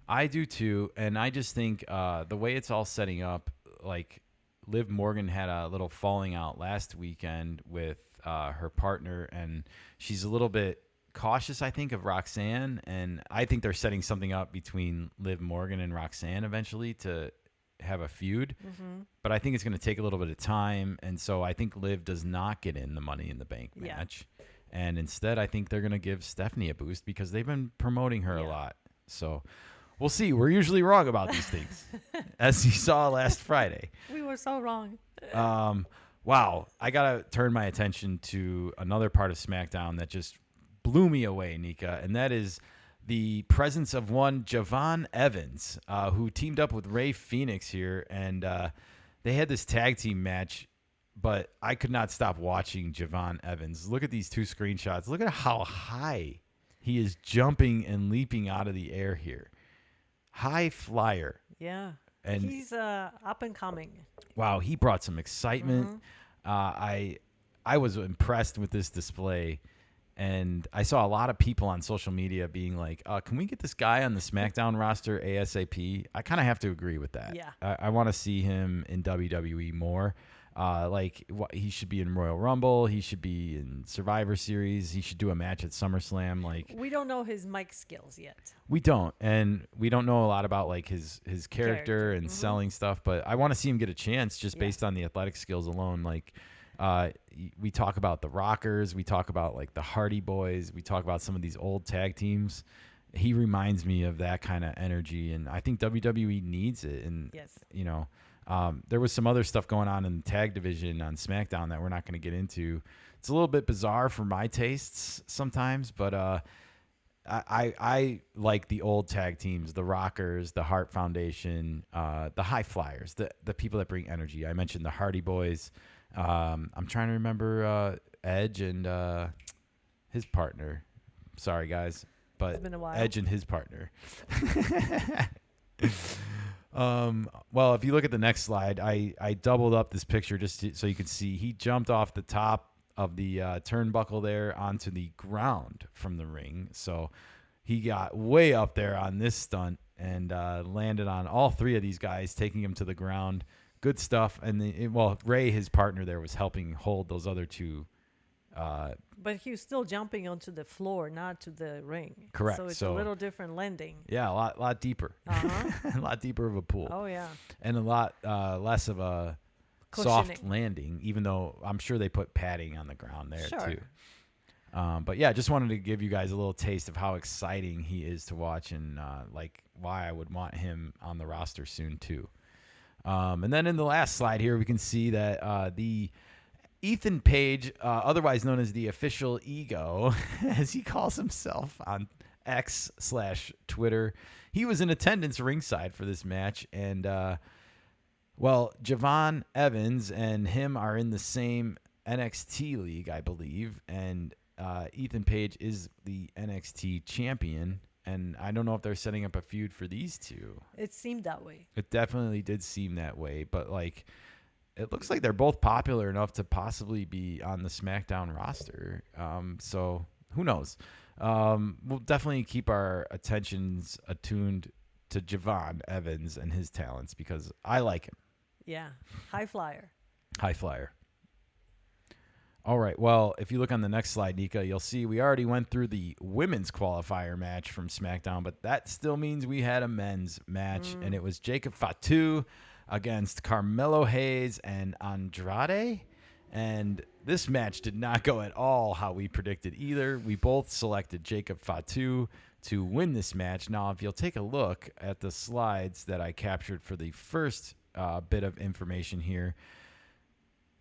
A: I do too, and I just think the way it's all setting up, like Liv Morgan had a little falling out last weekend with her partner, and she's a little bit cautious, I think, of Roxanne, and I think they're setting something up between Liv Morgan and Roxanne eventually to have a feud. But I think it's going to take a little bit of time, and so I think Liv does not get in the Money in the Bank
B: Yeah.
A: match, and instead I think they're going to give Stephanie a boost because they've been promoting her a lot. So we'll see. We're usually wrong about these things, as you saw last Friday.
B: We were so wrong.
A: Wow, I gotta turn my attention to another part of SmackDown that just blew me away, Nika, and that is the presence of one Javon Evans, who teamed up with Rey Fenix here, and they had this tag team match, but I could not stop watching Javon Evans. Look at these 2 screenshots. Look at how high he is jumping and leaping out of the air here. High flyer.
B: Yeah.
A: And
B: he's up and coming.
A: wow, he brought some excitement. I was impressed with this display. And I saw a lot of people on social media being like, can we get this guy on the SmackDown roster ASAP? I kind of have to agree with that.
B: Yeah.
A: I want to see him in WWE more. He should be in Royal Rumble. He should be in Survivor Series. He should do a match at SummerSlam. Like,
B: We don't know his mic skills yet.
A: we don't. And we don't know a lot about like his character and selling stuff. But I want to see him get a chance just based on the athletic skills alone. Like, we talk about the Rockers, we talk about like the Hardy Boys, we talk about some of these old tag teams. He reminds me of that kind of energy, and I think WWE needs it. And
B: Yes.
A: there was some other stuff going on in the tag division on SmackDown that we're not going to get into. It's a little bit bizarre for my tastes sometimes, but I like the old tag teams, the Rockers, the Hart Foundation, the High Flyers, the people that bring energy. I mentioned the Hardy Boys. I'm trying to remember Edge and his partner. Sorry, guys, but
B: It's been a while.
A: Edge and his partner. Well, if you look at the next slide, I doubled up this picture just so you can see he jumped off the top of the turnbuckle there onto the ground from the ring. So he got way up there on this stunt and landed on all three of these guys, taking him to the ground. Good stuff. And Ray, his partner there, was helping hold those other two.
B: But he was still jumping onto the floor, not to the ring.
A: Correct.
B: So it's a little different landing.
A: Yeah, a lot deeper.
B: Uh-huh.
A: A lot deeper of a pool.
B: Oh, yeah.
A: And a lot less of a soft landing, even though I'm sure they put padding on the ground there too. But yeah, just wanted to give you guys a little taste of how exciting he is to watch and why I would want him on the roster soon too. And then in the last slide here, we can see that the Ethan Page, otherwise known as the official Ego, as he calls himself on X/Twitter, he was in attendance ringside for this match. And, Javon Evans and him are in the same NXT league, I believe. And Ethan Page is the NXT champion. And I don't know if they're setting up a feud for these two.
B: It seemed that way.
A: It definitely did seem that way. But, it looks like they're both popular enough to possibly be on the SmackDown roster. So who knows? We'll definitely keep our attentions attuned to Javon Evans and his talents because I like him.
B: Yeah. High flyer.
A: High flyer. All right. Well, if you look on the next slide, Nika, you'll see we already went through the women's qualifier match from SmackDown, but that still means we had a men's match, and it was Jacob Fatu against Carmelo Hayes and Andrade. And this match did not go at all how we predicted either. We both selected Jacob Fatu to win this match. Now, if you'll take a look at the slides that I captured for the first bit of information here,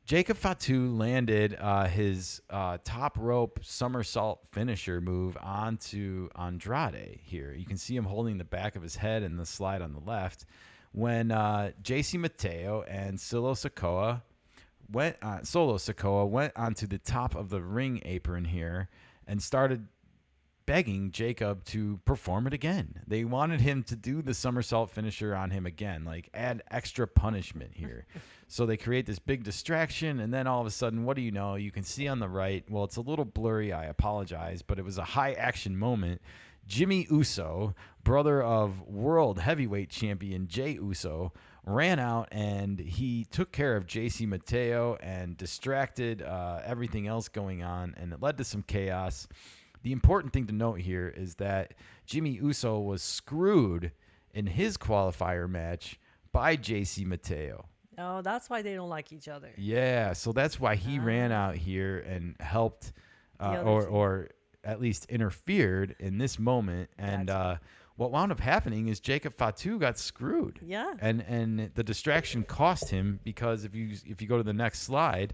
A: Jacob Fatu landed his top rope somersault finisher move onto Andrade here. You can see him holding the back of his head in the slide on the left. When JC Mateo and Solo Sikoa went onto the top of the ring apron here and started begging Jacob to perform it again. They wanted him to do the somersault finisher on him again, add extra punishment here. So they create this big distraction, and then all of a sudden, what do you know? You can see on the right, well, it's a little blurry, I apologize, but it was a high-action moment. Jimmy Uso, brother of world heavyweight champion Jey Uso, ran out and he took care of JC Mateo and distracted everything else going on, and it led to some chaos. The important thing to note here is that Jimmy Uso was screwed in his qualifier match by JC Mateo.
B: Oh, that's why they don't like each other.
A: Yeah, so that's why he ran out here and helped or at least interfered in this moment. And what wound up happening is Jacob Fatu got screwed.
B: Yeah.
A: And the distraction cost him because if you go to the next slide,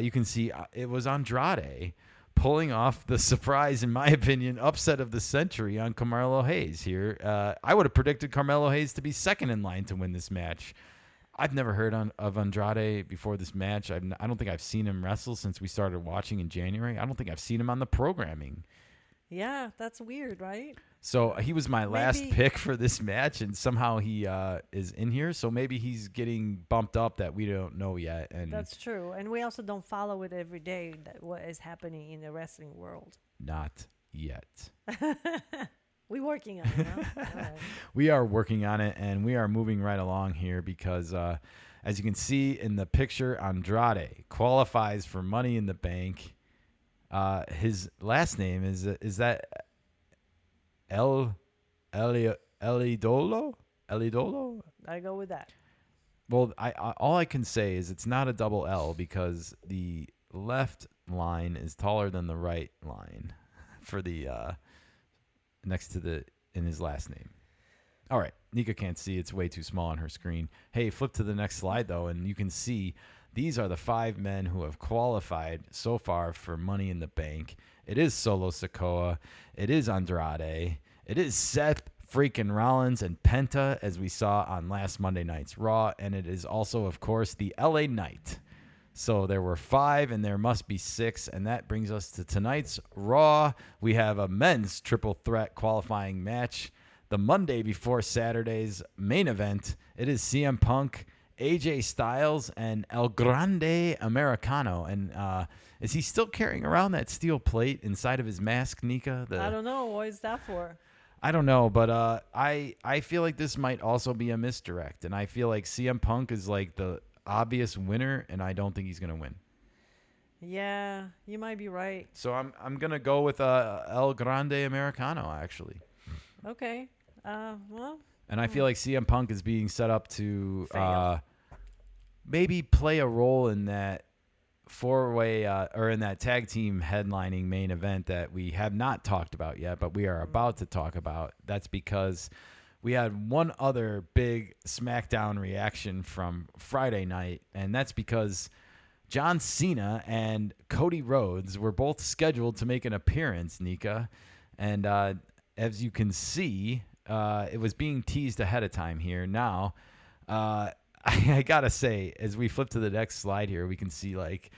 A: you can see it was Andrade pulling off the surprise, in my opinion, upset of the century on Carmelo Hayes here. I would have predicted Carmelo Hayes to be second in line to win this match. I've never heard of Andrade before this match. I don't think I've seen him wrestle since we started watching in January. I don't think I've seen him on the programming.
B: Yeah, that's weird, right?
A: So he was my last pick for this match, and somehow he is in here. So maybe he's getting bumped up that we don't know yet. And
B: that's true. And we also don't follow it every day, what is happening in the wrestling world.
A: Not yet.
B: We're working on it, huh? All right.
A: We are working on it, and we are moving right along here because, as you can see in the picture, Andrade qualifies for Money in the Bank. His last name is that Elidolo? Elidolo?
B: I go with that.
A: Well, all I can say is it's not a double L because the left line is taller than the right line for the next to in his last name. All right, Nika can't see; it's way too small on her screen. Hey, flip to the next slide though, and you can see these are the 5 men who have qualified so far for Money in the Bank. It is Solo Sikoa, it is Andrade, it is Seth freaking Rollins and Penta, as we saw on last Monday night's Raw, and it is also, of course, the LA Knight. So there were 5, and there must be 6, and that brings us to tonight's Raw. We have a men's triple threat qualifying match. The Monday before Saturday's main event, it is CM Punk, AJ Styles and El Grande Americano. And is he still carrying around that steel plate inside of his mask, Nika?
B: I don't know. What is that for?
A: I don't know, but I feel like this might also be a misdirect. And I feel like CM Punk is like the obvious winner, and I don't think he's going to win.
B: Yeah, you might be right.
A: So I'm going to go with El Grande Americano, actually.
B: Okay. Well.
A: And I feel like CM Punk is being set up to
B: Fail.
A: maybe play a role in that four-way or in that tag team headlining main event that we have not talked about yet, but we are about to talk about. That's because we had one other big Smackdown reaction from Friday night, and that's because John Cena and Cody Rhodes were both scheduled to make an appearance, Nika. And as you can see, it was being teased ahead of time here. Now, I got to say, as we flip to the next slide here, we can see, like,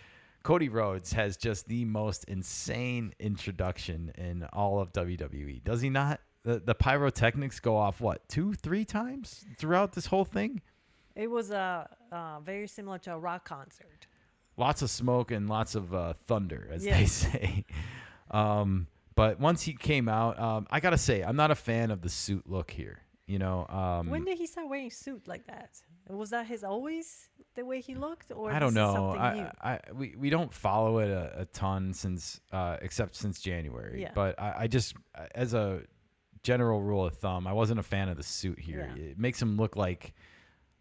A: Cody Rhodes has just the most insane introduction in all of WWE. Does he not? The pyrotechnics go off, what, 2-3 times throughout this whole thing?
B: It was very similar to a rock concert.
A: Lots of smoke and lots of thunder, as they
B: Yes.
A: say. But once he came out, I got to say, I'm not a fan of the suit look here. You know,
B: When did he start wearing a suit like that? Was that his always the way he looked, or
A: I don't
B: this is
A: know.
B: something new?
A: We don't follow it a ton since except since January.
B: Yeah.
A: But I just, as a general rule of thumb, I wasn't a fan of the suit here.
B: Yeah.
A: It makes him look like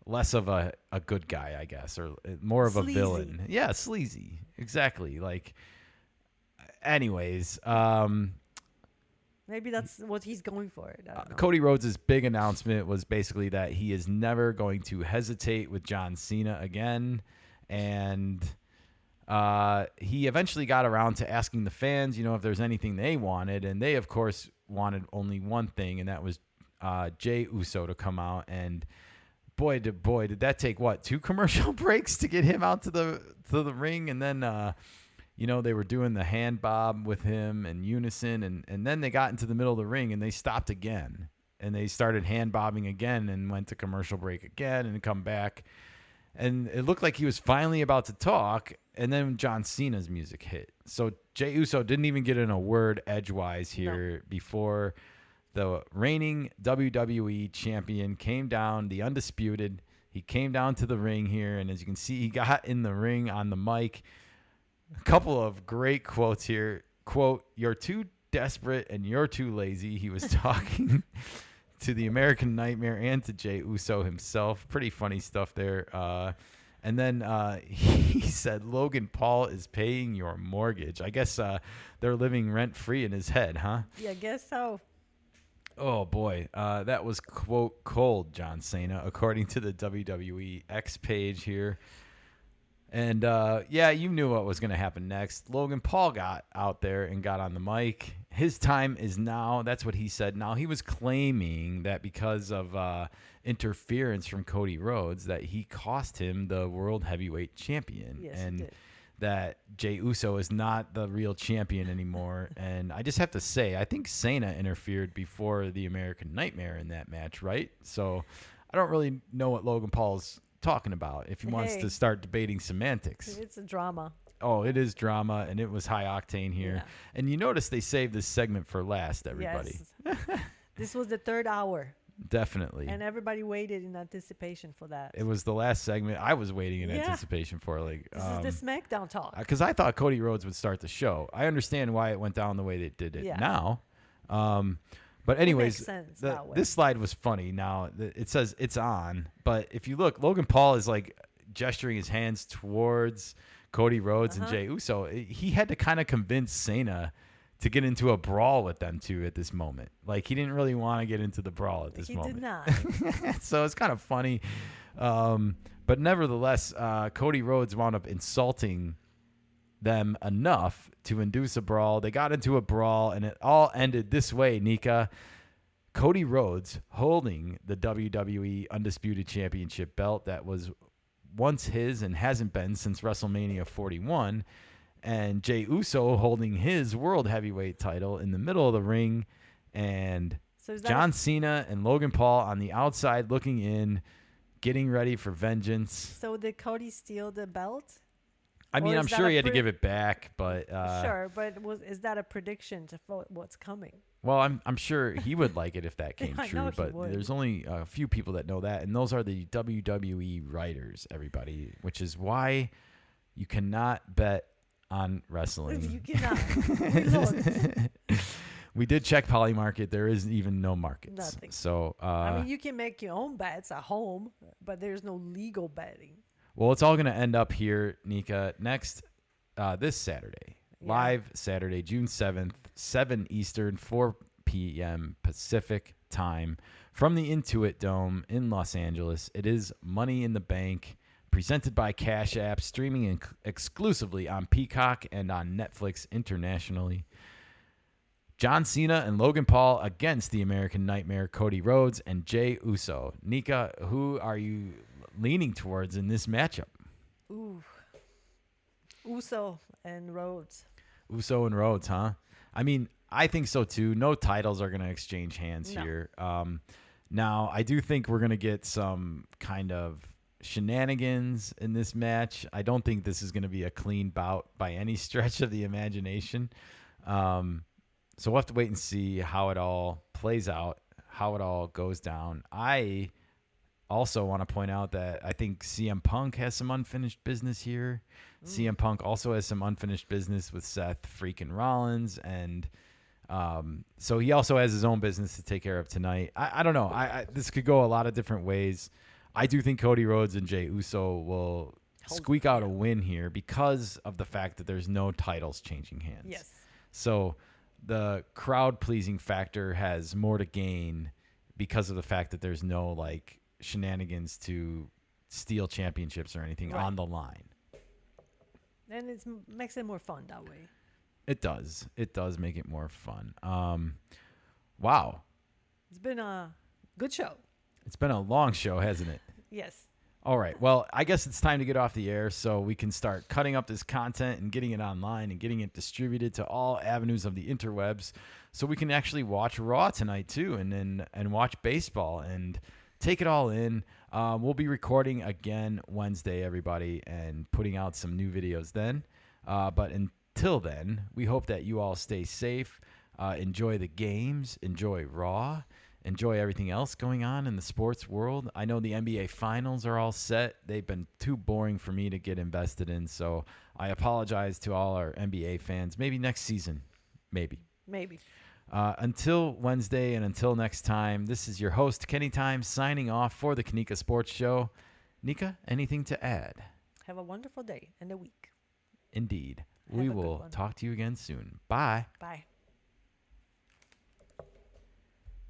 A: less of a good guy, I guess, or more of
B: Sleazy.
A: a villain. Yeah, sleazy. Exactly. Like, anyways,
B: Maybe that's what he's going for. I don't know.
A: Cody Rhodes' big announcement was basically that he is never going to hesitate with John Cena again. And he eventually got around to asking the fans, if there's anything they wanted. And they, of course, wanted only one thing, and that was Jey Uso to come out. And boy, did that take, 2 commercial breaks to get him out to the ring. And then they were doing the hand bob with him in unison, and then they got into the middle of the ring and they stopped again, and they started hand bobbing again and went to commercial break again and come back, and it looked like he was finally about to talk, and then John Cena's music hit. So Jey Uso didn't even get in a word edgewise here before the reigning WWE champion came down, the undisputed. He came down to the ring here, and as you can see, he got in the ring on the mic. A couple of great quotes here. Quote, "You're too desperate and you're too lazy." He was talking to the American Nightmare and to Jey Uso himself. Pretty funny stuff there. And then he said, "Logan Paul is paying your mortgage." I guess they're living rent-free in his head, huh?
B: Yeah, I guess so.
A: Oh, boy. That was, quote, cold, John Cena, according to the WWE X page here. And, you knew what was going to happen next. Logan Paul got out there and got on the mic. His time is now. That's what he said. Now, he was claiming that because of interference from Cody Rhodes that he cost him the World Heavyweight Champion.
B: Yes, he
A: and
B: did.
A: that Jey Uso is not the real champion anymore. And I just have to say, I think Cena interfered before the American Nightmare in that match, right? So I don't really know what Logan Paul's talking about if he wants to start debating semantics.
B: It's a drama.
A: Oh, it is drama, and it was high octane here.
B: Yeah.
A: And you notice they saved this segment for last, everybody.
B: Yes. This was the 3rd hour,
A: Definitely.
B: and everybody waited in anticipation for that.
A: It was the last segment I was waiting in
B: Yeah.
A: anticipation for. Like,
B: This is the Smackdown talk.
A: because I thought Cody Rhodes would start the show. I understand why it went down the way they did it now. But anyways,
B: makes sense that way.
A: this slide was funny. Now, it says it's on. But if you look, Logan Paul is like gesturing his hands towards Cody Rhodes and Jey Uso. He had to kind of convince Cena to get into a brawl with them two at this moment. Like, he didn't really want to get into the brawl at this moment.
B: He did not.
A: So it's kind of funny. But nevertheless, Cody Rhodes wound up insulting them enough to induce a brawl. They got into a brawl, and it all ended this way, Nika. Cody Rhodes holding the WWE Undisputed Championship belt that was once his and hasn't been since WrestleMania 41, and Jey Uso holding his World Heavyweight title in the middle of the ring, and
B: So is that
A: John Cena and Logan Paul on the outside looking in, getting ready for vengeance.
B: So did Cody steal the belt?
A: I mean,
B: Or
A: I'm
B: is that
A: sure
B: a
A: he had to
B: pre-
A: give it back, but
B: Sure, but is that a prediction to what's coming?
A: well, I'm sure he would like it if that came
B: I know
A: true.
B: he
A: But
B: would.
A: there's only a few people that know that, and those are the WWE writers, everybody, which is why you cannot bet on wrestling.
B: You cannot. We looked.
A: We did check Polymarket. There is even no markets.
B: Nothing.
A: So,
B: I mean, you can make your own bets at home, but there's no legal betting.
A: well, it's all going to end up here, Nika, next this Saturday.
B: Yeah.
A: Live Saturday, June 7th, 7 Eastern, 4 p.m. Pacific time from the Intuit Dome in Los Angeles. It is Money in the Bank, presented by Cash App, streaming exclusively on Peacock and on Netflix internationally. John Cena and Logan Paul against the American Nightmare, Cody Rhodes and Jey Uso. Nika, who are you leaning towards in this matchup?
B: Ooh. Uso and Rhodes.
A: Uso and Rhodes, huh? I mean, I think so too. No titles are going to exchange hands
B: No.
A: here. Now, I do think we're going to get some kind of shenanigans in this match. I don't think this is going to be a clean bout by any stretch of the imagination. So we'll have to wait and see how it all plays out, how it all goes down. I also want to point out that I think CM Punk has some unfinished business here. CM Punk also has some unfinished business with Seth freaking Rollins. And so he also has his own business to take care of tonight. I don't know. This could go a lot of different ways. I do think Cody Rhodes and Jey Uso will squeak out a win here because of the fact that there's no titles changing hands.
B: Yes.
A: So the crowd-pleasing factor has more to gain because of the fact that there's no, like, shenanigans to steal championships or anything
B: Right.
A: on the line.
B: And it makes it more fun that way.
A: It does. It does make it more fun. Wow.
B: It's been a good show.
A: It's been a long show, hasn't it?
B: Yes.
A: All right. Well, I guess it's time to get off the air so we can start cutting up this content and getting it online and getting it distributed to all avenues of the interwebs so we can actually watch Raw tonight too and watch baseball and take it all in. We'll be recording again Wednesday, everybody, and putting out some new videos then. But until then, we hope that you all stay safe, enjoy the games, enjoy Raw, enjoy everything else going on in the sports world. I know the NBA finals are all set. They've been too boring for me to get invested in, so I apologize to all our NBA fans. Maybe next season. Maybe. Until Wednesday and until next time, this is your host, Kenny Time, signing off for the Kanika Sports Show. Nika, anything to add?
B: Have a wonderful day and a week.
A: Indeed.
B: Have
A: We
B: a good
A: will
B: one.
A: talk to you again soon. Bye.
B: Bye.